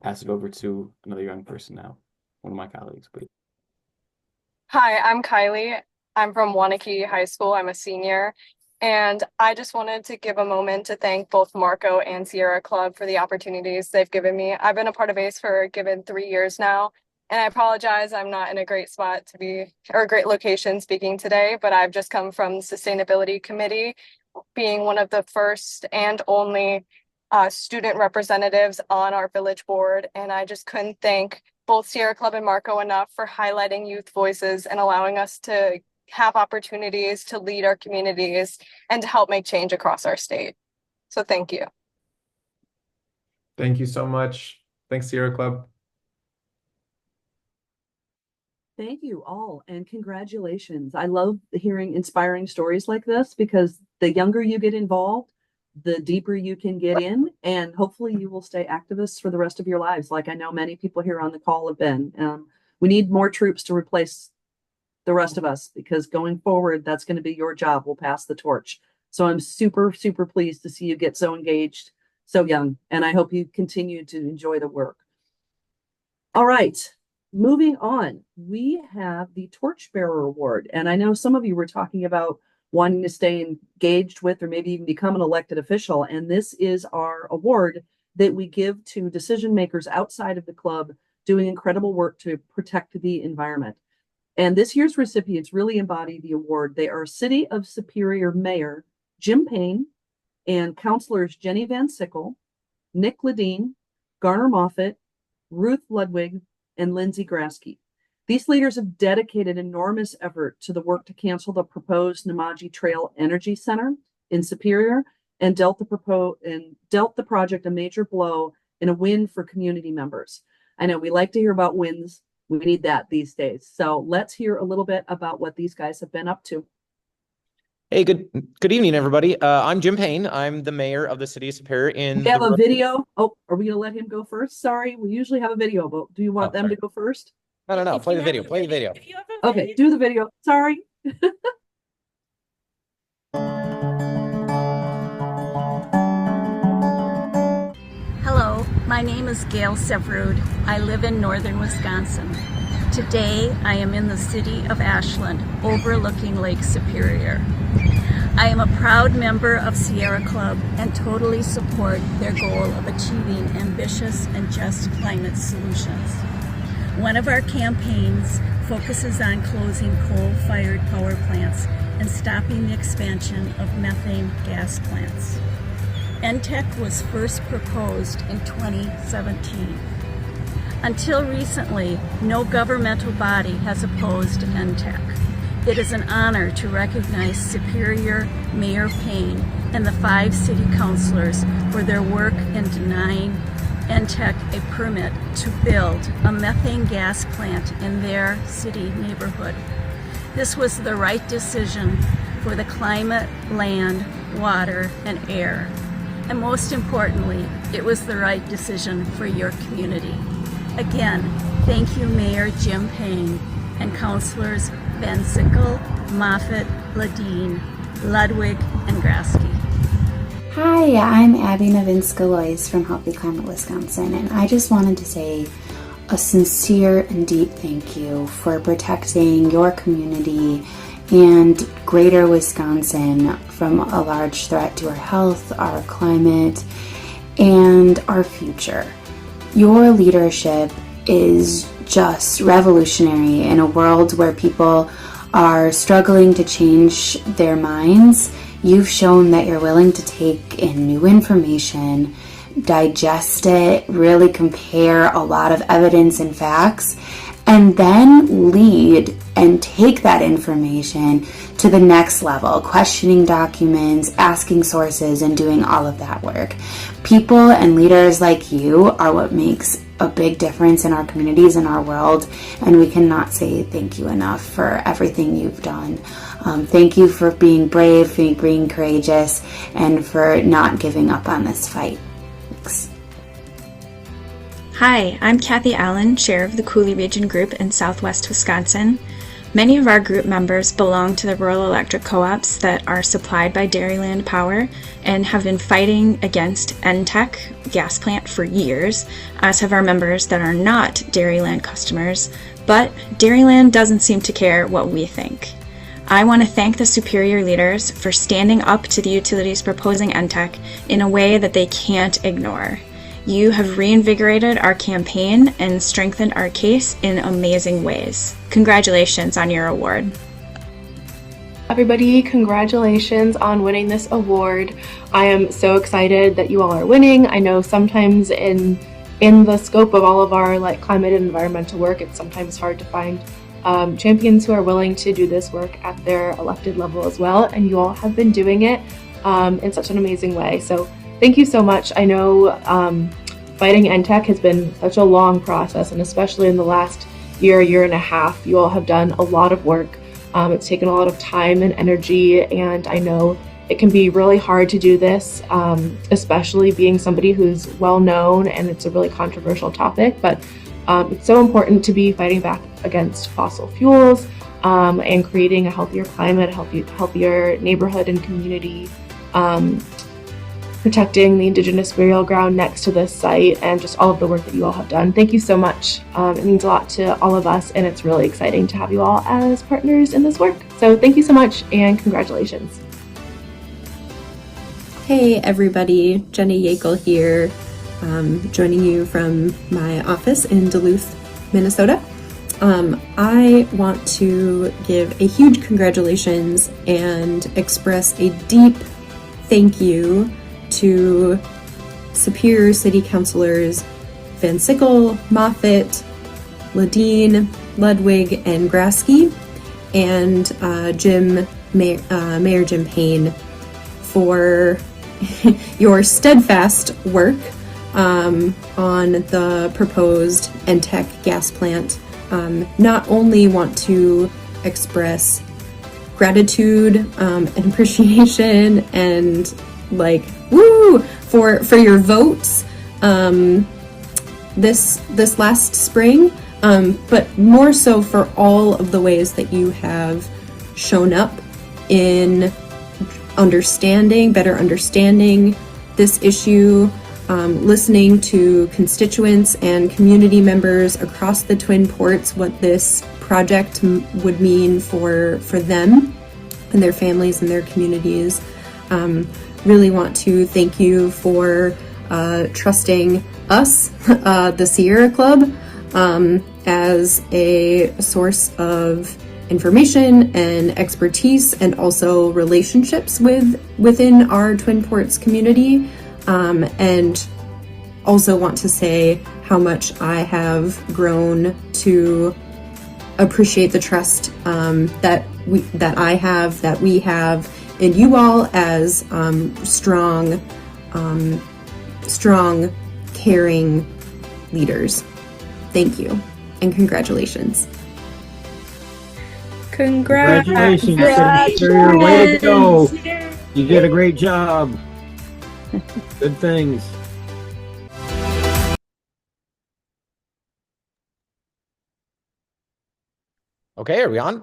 pass it over to another young person now, one of my colleagues, please. Hi, I'm Kylie. I'm from Wanakee High School. I'm a senior. And I just wanted to give a moment to thank both Marco and Sierra Club for the opportunities they've given me. I've been a part of ACE for a given 3 years now. And I apologize, I'm not in a great spot to be, or a great location speaking today, but I've just come from the Sustainability Committee, being one of the first and only student representatives on our village board. And I just couldn't thank both Sierra Club and Marco enough for highlighting youth voices and allowing us to have opportunities to lead our communities and to help make change across our state. So thank you. Thank you so much. Thanks, Sierra Club. Thank you all, and congratulations. I love hearing inspiring stories like this because the younger you get involved, the deeper you can get in, and hopefully you will stay activists for the rest of your lives. Like I know many people here on the call have been. We need more troops to replace the rest of us because going forward, that's going to be your job. We'll pass the torch. So I'm super, super pleased to see you get so engaged, so young, and I hope you continue to enjoy the work. All right. Moving on, we have the Torchbearer Award. And I know some of you were talking about wanting to stay engaged with or maybe even become an elected official. And this is our award that we give to decision makers outside of the club doing incredible work to protect the environment. And this year's recipients really embody the award. They are City of Superior Mayor Jim Paine and Councilors Jenny Van Sickle, Nick Ledin, Garner Moffat, Ruth Ludwig, and Lindsey Graskey. These leaders have dedicated enormous effort to the work to cancel the proposed Namaji Trail Energy Center in Superior and dealt the project a major blow and a win for community members. I know we like to hear about wins. We need that these days. So let's hear a little bit about what these guys have been up to. Hey, good evening, everybody. I'm Jim Paine. I'm the mayor of the city of Superior. We have a video. Oh, are we gonna let him go first? Sorry, we usually have a video, but do you want them to go first? No. Play the video. Play the video. Okay, do the video. Sorry. Hello, my name is Gail Severud. I live in northern Wisconsin. Today, I am in the city of Ashland, overlooking Lake Superior. I am a proud member of Sierra Club and totally support their goal of achieving ambitious and just climate solutions. One of our campaigns focuses on closing coal-fired power plants and stopping the expansion of methane gas plants. NTEC was first proposed in 2017. Until recently, no governmental body has opposed NTEC. It is an honor to recognize Superior Mayor Paine and the 5 city councilors for their work in denying NTEC a permit to build a methane gas plant in their city neighborhood. This was the right decision for the climate, land, water, and air. And most importantly, it was the right decision for your community. Again, thank you, Mayor Jim Paine and Councilors Van Sickle, Moffat, Ledin, Ludwig, and Graskey. Hi, I'm Abby Novinska-Lois from Healthy Climate Wisconsin, and I just wanted to say a sincere and deep thank you for protecting your community and greater Wisconsin from a large threat to our health, our climate, and our future. Your leadership is just revolutionary in a world where people are struggling to change their minds. You've shown that you're willing to take in new information, digest it, really compare a lot of evidence and facts, and then lead and take that information to the next level, questioning documents, asking sources, and doing all of that work. People and leaders like you are what makes a big difference in our communities and our world, and we cannot say thank you enough for everything you've done. Thank you for being brave, for being courageous, and for not giving up on this fight. Thanks. Hi, I'm Cathy Allen, Chair of the Coulee Region Group in Southwest Wisconsin. Many of our group members belong to the rural electric co-ops that are supplied by Dairyland Power and have been fighting against NTEC gas plant for years, as have our members that are not Dairyland customers, but Dairyland doesn't seem to care what we think. I want to thank the Superior leaders for standing up to the utilities proposing NTEC in a way that they can't ignore. You have reinvigorated our campaign and strengthened our case in amazing ways. Congratulations on your award. Everybody, congratulations on winning this award. I am so excited that you all are winning. I know sometimes in the scope of all of our climate and environmental work, it's sometimes hard to find champions who are willing to do this work at their elected level as well, and you all have been doing it in such an amazing way. So thank you so much. I know fighting NTEC has been such a long process, and especially in the last year and a half, you all have done a lot of work. It's taken a lot of time and energy, and I know it can be really hard to do this, especially being somebody who's well known, and it's a really controversial topic, but it's so important to be fighting back against fossil fuels and creating a healthier climate, healthier neighborhood and community, protecting the Indigenous burial ground next to this site, and just all of the work that you all have done. Thank you so much. It means a lot to all of us, and it's really exciting to have you all as partners in this work. So thank you so much, and congratulations. Hey everybody, Jenny Yackel here, joining you from my office in Duluth, Minnesota. I want to give a huge congratulations and express a deep thank you to Superior City Councilors Van Sickle, Moffat, Ledin, Ludwig, and Graskey, and Mayor Jim Paine for your steadfast work on the proposed NTEC gas plant. Not only want to express gratitude and appreciation and woo for your votes this last spring, but more so for all of the ways that you have shown up in better understanding this issue, listening to constituents and community members across the Twin Ports, what this project would mean for them and their families and their communities. Really want to thank you for trusting us, the Sierra Club, as a source of information and expertise, and also relationships within our Twin Ports community, and also want to say how much I have grown to appreciate the trust that we have in you all as strong, caring leaders. Thank you and congratulations. Congratulations, Superior. Way to go. You did a great job. Good things. Okay, are we on?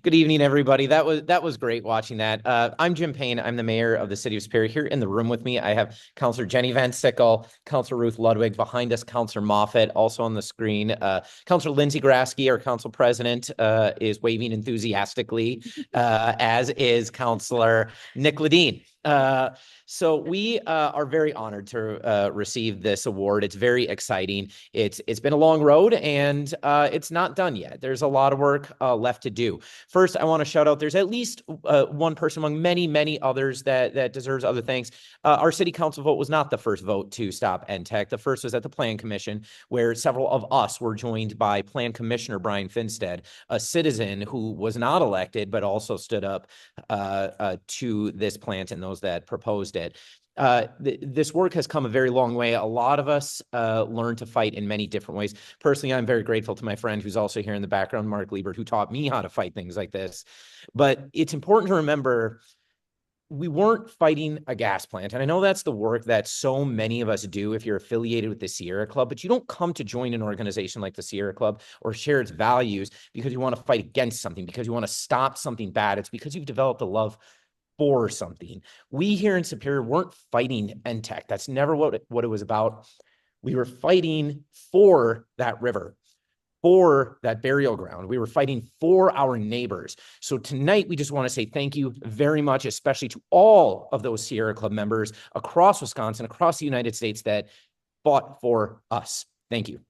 Good evening, everybody. That was great watching that. I'm Jim Paine. I'm the mayor of the city of Superior. Here in the room with me, I have Councilor Jenny Van Sickle, Councilor Ruth Ludwig, behind us, Councilor Moffat, also on the screen. Councilor Lindsey Graskey, our council president, is waving enthusiastically, as is Councilor Nick Ledin. So we are very honored to receive this award. It's very exciting. It's been a long road, and it's not done yet. There's a lot of work left to do. First, I want to shout out, there's at least one person among many, many others that deserves other thanks. Our city council vote was not the first vote to stop NTEC. The first was at the Plan Commission, where several of us were joined by Plan Commissioner Brian Finstead, a citizen who was not elected, but also stood up to this plant and those that proposed it. This work has come a very long way. A lot of us learned to fight in many different ways. Personally, I'm very grateful to my friend who's also here in the background, Mark Liebert, who taught me how to fight things like this. But it's important to remember we weren't fighting a gas plant. And I know that's the work that so many of us do if you're affiliated with the Sierra Club, but you don't come to join an organization like the Sierra Club or share its values because you want to fight against something, because you want to stop something bad. It's because you've developed a love for something. We here in Superior weren't fighting NTEC. That's never what it was about. We were fighting for that river, for that burial ground. We were fighting for our neighbors. So tonight, we just want to say thank you very much, especially to all of those Sierra Club members across Wisconsin, across the United States that fought for us. Thank you.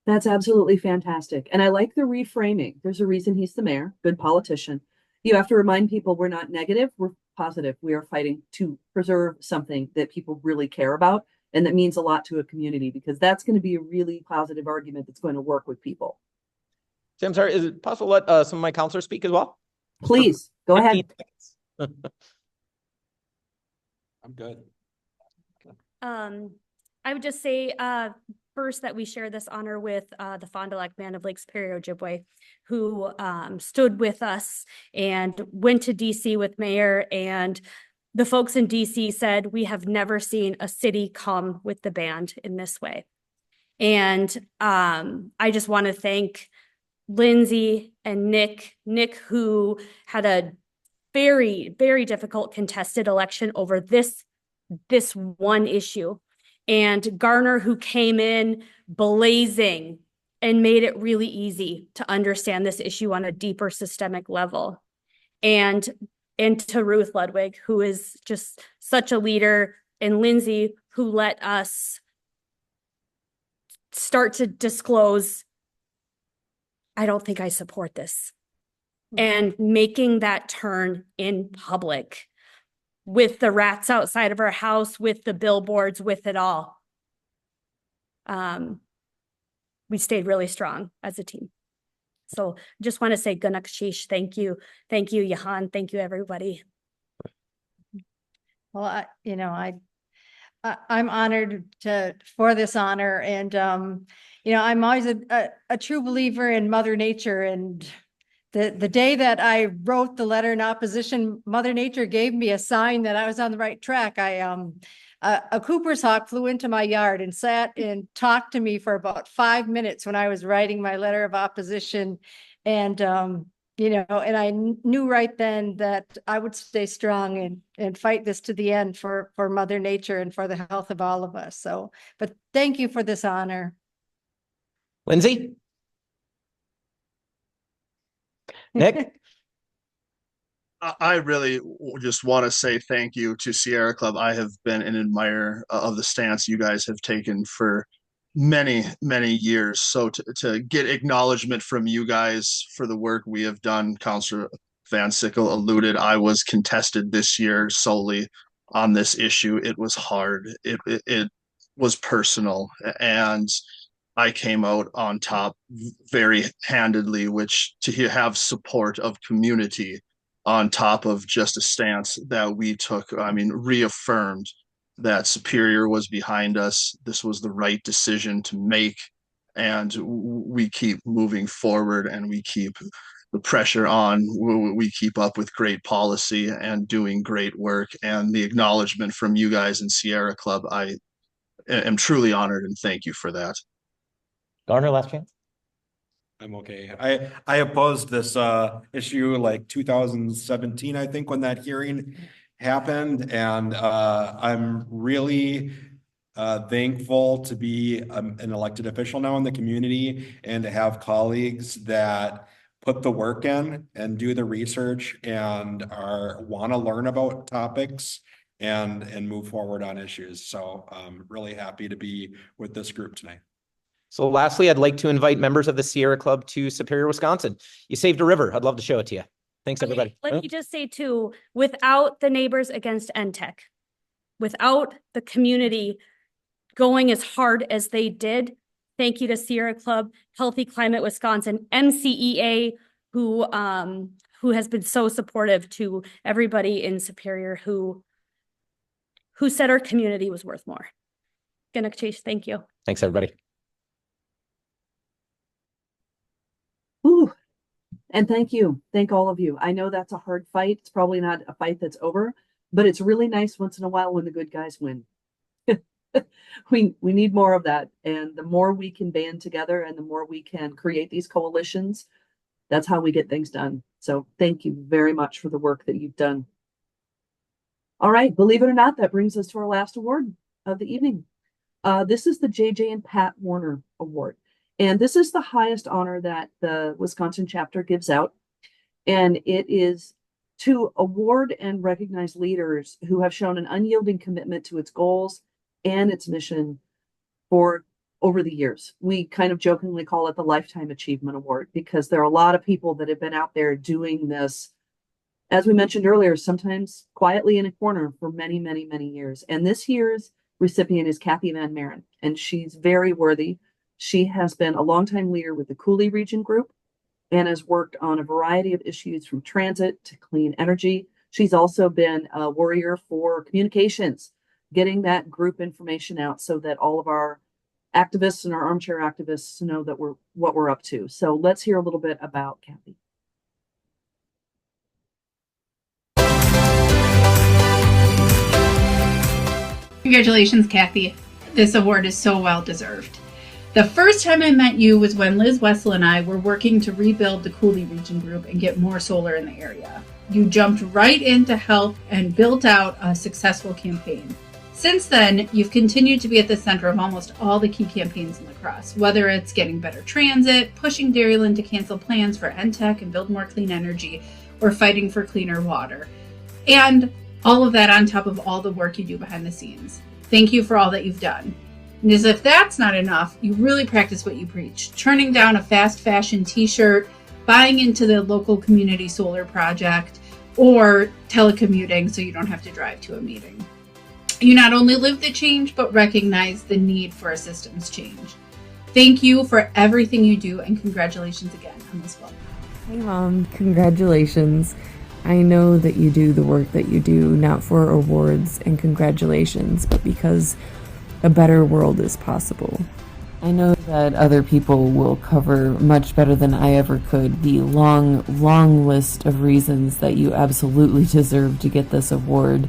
That's absolutely fantastic. And I like the reframing. There's a reason he's the mayor, good politician. You have to remind people we're not negative, we're positive. We are fighting to preserve something that people really care about and that means a lot to a community, because that's going to be a really positive argument that's going to work with people. I'm sorry, is it possible to let some of my counselors speak as well? Please, go ahead. I'm good. I would just say first that we share this honor with the Fond du Lac Band of Lake Superior Ojibwe, who stood with us and went to DC with Mayor, and the folks in DC said, we have never seen a city come with the band in this way. And I just want to thank Lindsey and Nick, who had a very, very difficult contested election over this one issue. And Garner, who came in blazing and made it really easy to understand this issue on a deeper systemic level. And to Ruth Ludwig, who is just such a leader, and Lindsey, who let us start to disclose, I don't think I support this. And making that turn in public, with the rats outside of our house, with the billboards, with it all. We stayed really strong as a team. So just want to say Gunakshish, thank you. Thank you, Jahan. Thank you, everybody. Well, I'm honored for this honor. And, I'm always a true believer in Mother Nature. And the day that I wrote the letter in opposition, Mother Nature gave me a sign that I was on the right track. A Cooper's hawk flew into my yard and sat and talked to me for about 5 minutes when I was writing my letter of opposition. And, and I knew right then that I would stay strong and fight this to the end for Mother Nature and for the health of all of us. So, but thank you for this honor. Lindsey? Nick? I really just want to say thank you to Sierra Club. I have been an admirer of the stance you guys have taken for many, many years. So to get acknowledgement from you guys for the work we have done, Councilor Van Sickle alluded, I was contested this year solely on this issue. It was hard. It was personal, and I came out on top very handedly, which to have support of community on top of just a stance that we took, reaffirmed that Superior was behind us. This was the right decision to make, and we keep moving forward, and we keep the pressure on. We keep up with great policy and doing great work, and the acknowledgement from you guys in Sierra Club. am truly honored and thank you for that. Garner, last chance. I'm okay. I opposed this issue like 2017, I think, when that hearing happened, and I'm really thankful to be an elected official now in the community and to have colleagues that put the work in and do the research and want to learn about topics and move forward on issues. So I'm really happy to be with this group tonight. So lastly, I'd like to invite members of the Sierra Club to Superior, Wisconsin. You saved a river. I'd love to show it to you. Thanks, everybody. Let me just say too, without the Neighbors Against NTEC, without the community going as hard as they did, thank you to Sierra Club, Healthy Climate Wisconsin, MCEA, who has been so supportive to everybody in Superior who said our community was worth more. Gonna Chase, thank you. Thanks, everybody. Ooh, and thank you. Thank all of you. I know that's a hard fight. It's probably not a fight that's over, but it's really nice once in a while when the good guys win. We need more of that. And the more we can band together and the more we can create these coalitions, that's how we get things done. So thank you very much for the work that you've done. All right, believe it or not, that brings us to our last award of the evening. This is the JJ and Pat Werner Award. And this is the highest honor that the Wisconsin chapter gives out. And it is to award and recognize leaders who have shown an unyielding commitment to its goals and its mission for over the years. We kind of jokingly call it the Lifetime Achievement Award because there are a lot of people that have been out there doing this, as we mentioned earlier, sometimes quietly in a corner for many, many, many years. And this year's recipient is Cathy Van Maren, and she's very worthy. She has been a longtime leader with the Coulee Region Group and has worked on a variety of issues from transit to clean energy. She's also been a warrior for communications, getting that group information out so that all of our activists and our armchair activists know that what we're up to. So let's hear a little bit about Cathy. Congratulations, Cathy. This award is so well deserved. The first time I met you was when Liz Wessel and I were working to rebuild the Coulee Region Group and get more solar in the area. You jumped right in to help and built out a successful campaign. Since then, you've continued to be at the center of almost all the key campaigns in La Crosse, whether it's getting better transit, pushing Dairyland to cancel plans for NTEC and build more clean energy, or fighting for cleaner water. And all of that on top of all the work you do behind the scenes. Thank you for all that you've done. And as if that's not enough, you really practice what you preach, turning down a fast fashion t-shirt, buying into the local community solar project, or telecommuting so you don't have to drive to a meeting. You not only live the change, but recognize the need for a systems change. Thank you for everything you do, and congratulations again on this one. Hey Mom, congratulations. I know that you do the work that you do, not for awards and congratulations, but because a better world is possible. I know that other people will cover much better than I ever could the long, long list of reasons that you absolutely deserve to get this award.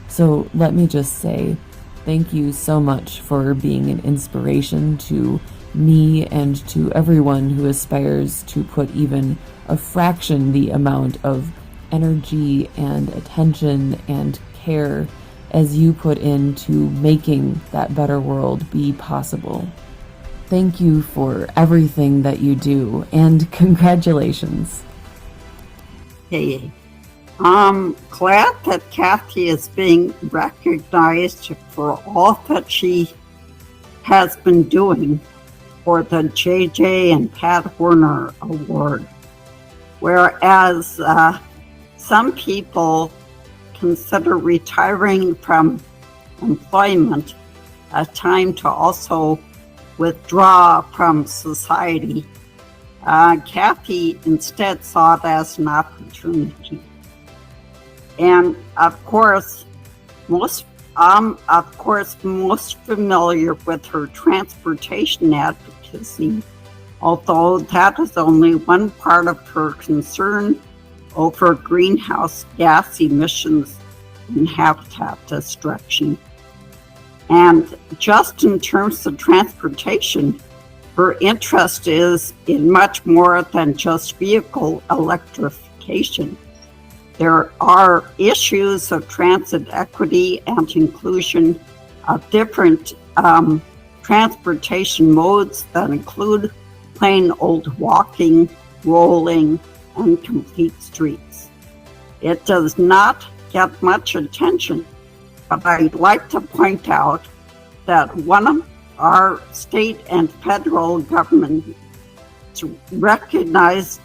So let me just say, thank you so much for being an inspiration to me and to everyone who aspires to put even a fraction the amount of energy and attention and care as you put into making that better world be possible. Thank you for everything that you do, and congratulations. Hey, glad that Cathy is being recognized for all that she has been doing for the JJ and Pat Werner Award. Whereas some people consider retiring from employment a time to also withdraw from society, Cathy instead saw it as an opportunity. And of course, most familiar with her transportation advocacy, although that is only one part of her concern over greenhouse gas emissions and habitat destruction. And just in terms of transportation, her interest is in much more than just vehicle electrification. There are issues of transit equity and inclusion of different transportation modes that include plain old walking, rolling, and complete streets. It does not get much attention, but I'd like to point out that one of our state and federal government recognized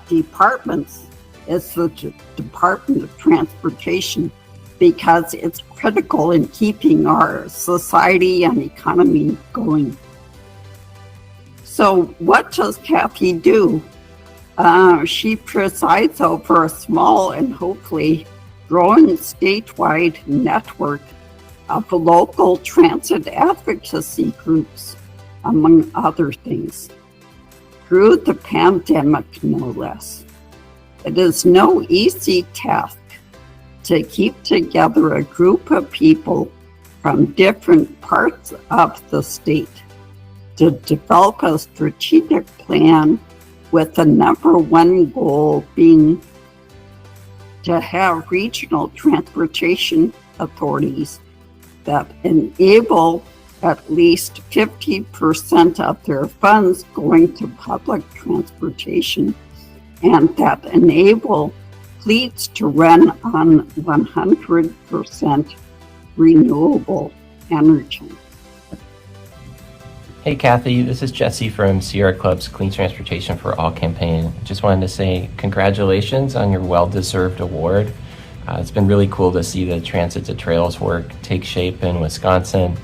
departments is the Department of Transportation, because it's critical in keeping our society and economy going. So what does Cathy do? She presides over a small and hopefully growing statewide network of local transit advocacy groups, among other things, through the pandemic, no less. It is no easy task to keep together a group of people from different parts of the state to develop a strategic plan with the number one goal being to have regional transportation authorities that enable at least 50% of their funds going to public transportation, and that enable fleets to run on 100% renewable energy. Hey Cathy, this is Jesse from Sierra Club's Clean Transportation for All campaign. Just wanted to say congratulations on your well-deserved award. It's been really cool to see the Transit to Trails work take shape in Wisconsin.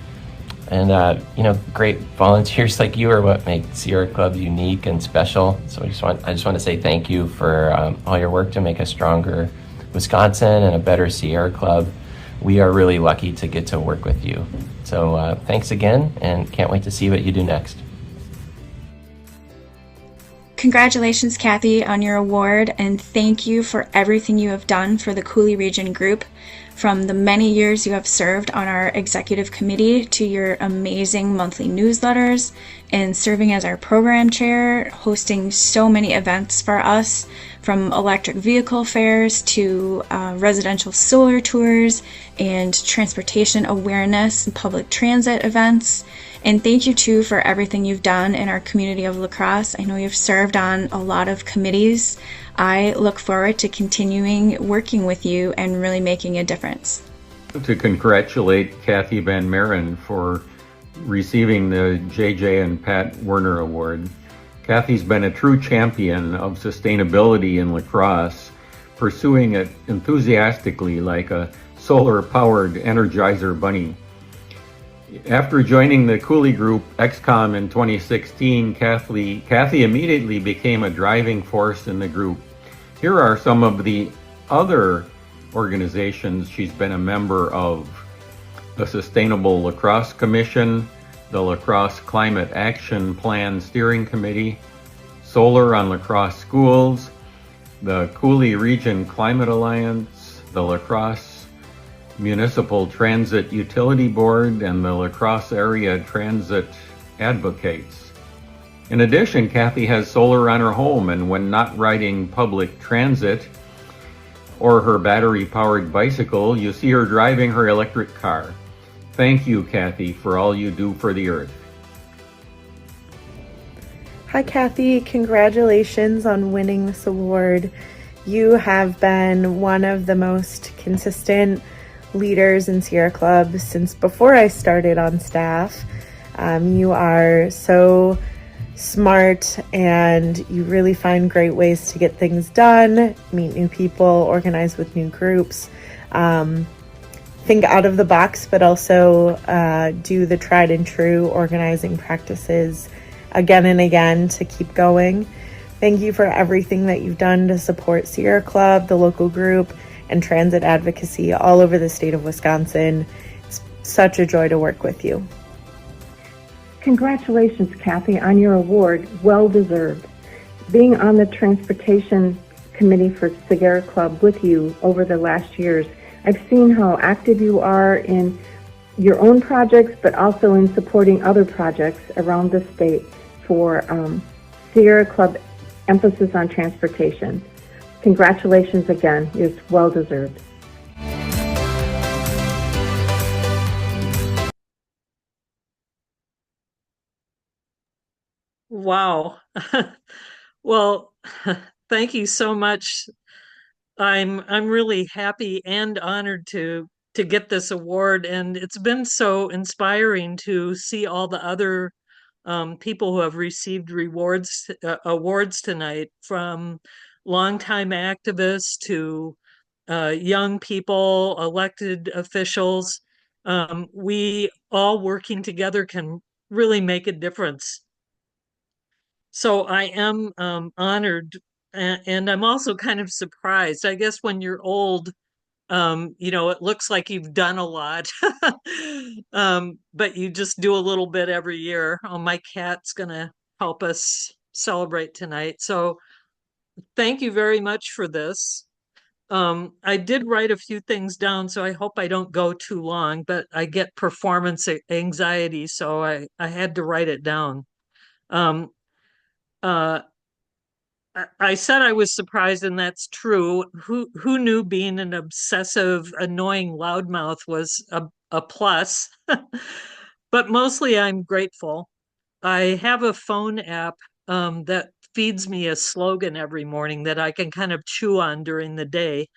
And great volunteers like you are what make Sierra Club unique and special. So I just want to say thank you for all your work to make a stronger Wisconsin and a better Sierra Club. We are really lucky to get to work with you. So thanks again, and can't wait to see what you do next. Congratulations, Cathy, on your award, and thank you for everything you have done for the Coulee Region Group, from the many years you have served on our executive committee to your amazing monthly newsletters and serving as our program chair, hosting so many events for us, from electric vehicle fairs to residential solar tours and transportation awareness and public transit events. And thank you too for everything you've done in our community of La Crosse. I know you've served on a lot of committees. I look forward to continuing working with you and really making a difference. To congratulate Cathy Van Maren for receiving the JJ and Pat Werner Award. Cathy's been a true champion of sustainability in La Crosse, pursuing it enthusiastically like a solar-powered Energizer bunny. After joining the Coulee Group XCOM in 2016, Cathy immediately became a driving force in the group. Here are some of the other organizations she's been a member of: the Sustainable La Crosse Commission, the La Crosse Climate Action Plan Steering Committee, Solar on La Crosse Schools, the Coulee Region Climate Alliance, the La Crosse Municipal Transit Utility Board, and the La Crosse Area Transit Advocates. In addition, Cathy has solar on her home, and when not riding public transit or her battery-powered bicycle, you see her driving her electric car. Thank you, Cathy, for all you do for the earth. Hi, Cathy. Congratulations on winning this award. You have been one of the most consistent leaders in Sierra Club since before I started on staff. You are so smart and you really find great ways to get things done, meet new people, organize with new groups, think out of the box, but also do the tried and true organizing practices again and again to keep going. Thank you for everything that you've done to support Sierra Club, the local group, and transit advocacy all over the state of Wisconsin. It's such a joy to work with you. Congratulations, Cathy, on your award. Well deserved. Being on the transportation committee for Sierra Club with you over the last years, I've seen how active you are in your own projects, but also in supporting other projects around the state for Sierra Club emphasis on transportation. Congratulations again. It's well deserved. Wow. Well, thank you so much. I'm really happy and honored to get this award, and it's been so inspiring to see all the other people who have received awards tonight, from longtime activists to young people, elected officials. We all working together can really make a difference. So I am honored, and I'm also kind of surprised. I guess when you're old, it looks like you've done a lot, but you just do a little bit every year. Oh, my cat's gonna help us celebrate tonight. So thank you very much for this. I did write a few things down, so I hope I don't go too long, but I get performance anxiety, so I had to write it down. Um, uh, I said I was surprised, and that's true. Who knew being an obsessive, annoying loudmouth was a plus? But mostly I'm grateful. I have a phone app that feeds me a slogan every morning that I can kind of chew on during the day.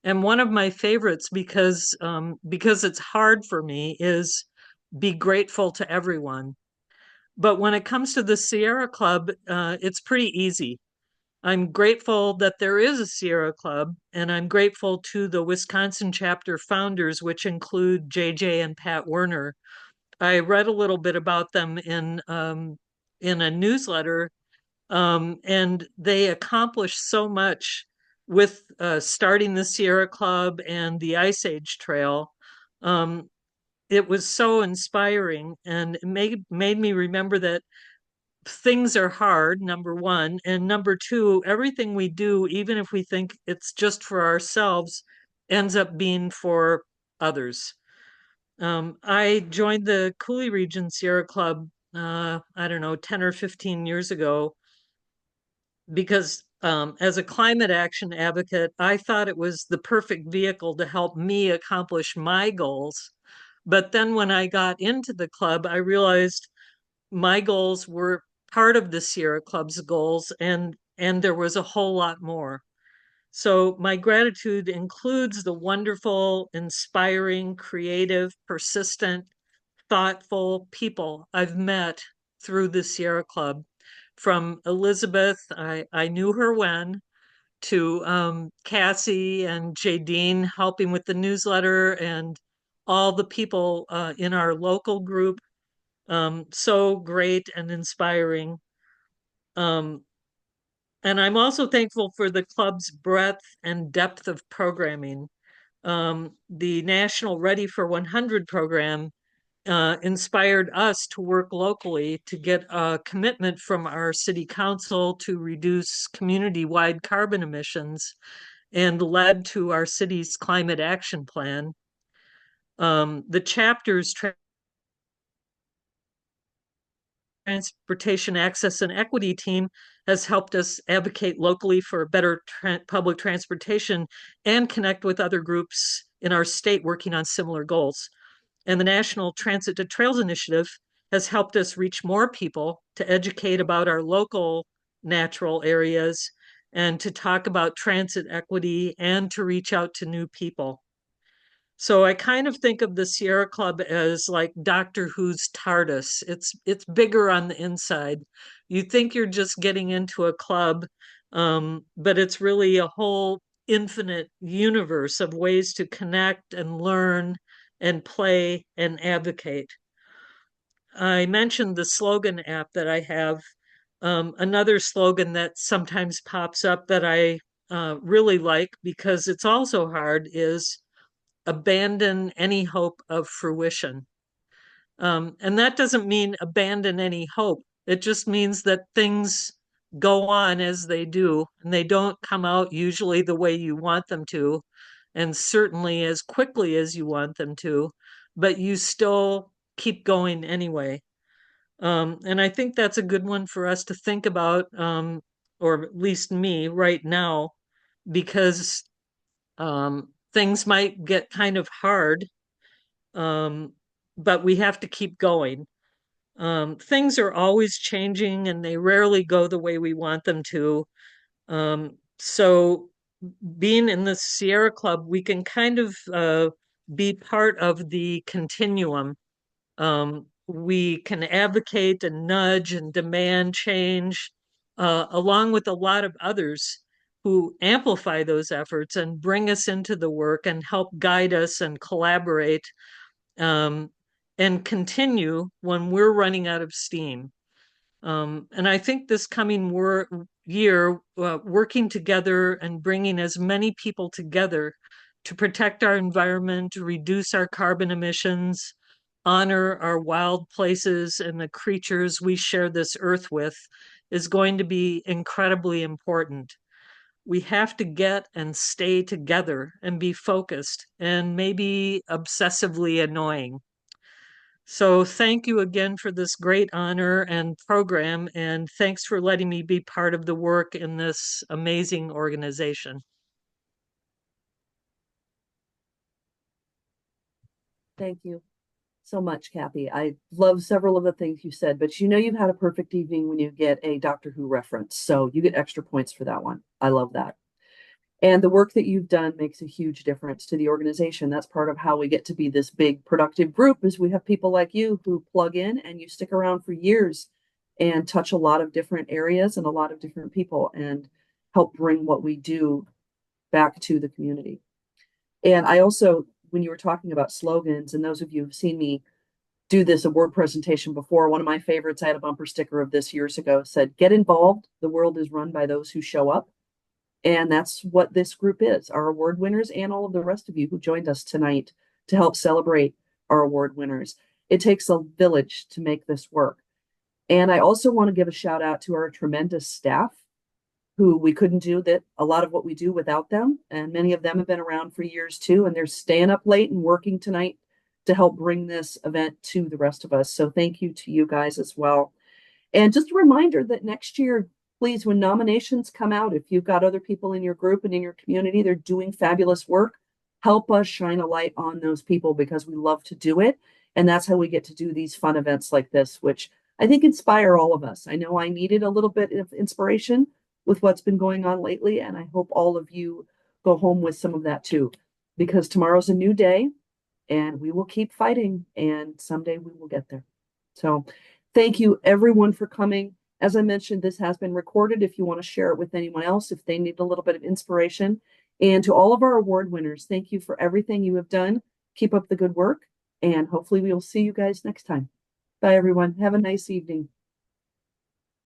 And one of my favorites, because it's hard for me, is be grateful to everyone. But when it comes to the Sierra Club, it's pretty easy. I'm grateful that there is a Sierra Club, and I'm grateful to the Wisconsin chapter founders, which include JJ and Pat Werner. I read a little bit about them in a newsletter, and they accomplished so much with starting the Sierra Club and the Ice Age Trail. Um, it was so inspiring, and it made me remember that things are hard, number one, and number two, everything we do, even if we think it's just for ourselves, ends up being for others. I joined the Coulee Region Sierra Club, I don't know, 10 or 15 years ago, because as a climate action advocate, I thought it was the perfect vehicle to help me accomplish my goals. But then when I got into the club, I realized my goals were part of the Sierra Club's goals, and there was a whole lot more. So my gratitude includes the wonderful, inspiring, creative, persistent, thoughtful people I've met through the Sierra Club. From Elizabeth, I knew her when, to Cassie and Jadine helping with the newsletter, and all the people in our local group. So great and inspiring. Um, and I'm also thankful for the club's breadth and depth of programming. The National Ready for 100 program inspired us to work locally to get a commitment from our city council to reduce community-wide carbon emissions, and led to our city's climate action plan. The chapter's Transportation Access and Equity team has helped us advocate locally for better public transportation and connect with other groups in our state working on similar goals. And the National Transit to Trails Initiative has helped us reach more people to educate about our local natural areas and to talk about transit equity and to reach out to new people. So I kind of think of the Sierra Club as like Doctor Who's TARDIS. It's bigger on the inside. You think you're just getting into a club, but it's really a whole infinite universe of ways to connect and learn and play and advocate. I mentioned the slogan app that I have. Another slogan that sometimes pops up that I really like, because it's also hard, is abandon any hope of fruition. And that doesn't mean abandon any hope. It just means that things go on as they do, and they don't come out usually the way you want them to, and certainly as quickly as you want them to. but you still keep going anyway. And I think that's a good one for us to think about, or at least me right now, because things might get kind of hard, but we have to keep going. Things are always changing and they rarely go the way we want them to. So being in the Sierra Club, we can kind of be part of the continuum. We can advocate and nudge and demand change, along with a lot of others who amplify those efforts and bring us into the work and help guide us and collaborate, and continue when we're running out of steam. And I think this coming year, working together and bringing as many people together to protect our environment, reduce our carbon emissions, honor our wild places and the creatures we share this earth with is going to be incredibly important. We have to get and stay together and be focused and maybe obsessively annoying. So thank you again for this great honor and program, and thanks for letting me be part of the work in this amazing organization. Thank you so much, Cathy. I love several of the things you said, but you know you've had a perfect evening when you get a Doctor Who reference, so you get extra points for that one. I love that. And the work that you've done makes a huge difference to the organization. That's part of how we get to be this big, productive group, is we have people like you who plug in and you stick around for years and touch a lot of different areas and a lot of different people and help bring what we do back to the community. And I also, when you were talking about slogans, and those of you who've seen me do this award presentation before, one of my favorites, I had a bumper sticker of this years ago, said, "Get involved. The world is run by those who show up." And that's what this group is, our award winners and all of the rest of you who joined us tonight to help celebrate our award winners. It takes a village to make this work. And I also want to give a shout out to our tremendous staff, who we couldn't do that a lot of what we do without them. And many of them have been around for years too, and they're staying up late and working tonight to help bring this event to the rest of us. So thank you to you guys as well. And just a reminder that next year, please, when nominations come out, if you've got other people in your group and in your community, they're doing fabulous work, help us shine a light on those people, because we love to do it. And that's how we get to do these fun events like this, which I think inspire all of us. I know I needed a little bit of inspiration with what's been going on lately, and I hope all of you go home with some of that too, because tomorrow's a new day and we will keep fighting, and someday we will get there. So thank you everyone for coming. As I mentioned, this has been recorded if you want to share it with anyone else, if they need a little bit of inspiration. And to all of our award winners, thank you for everything you have done. Keep up the good work, and hopefully we will see you guys next time. Bye, everyone. Have a nice evening.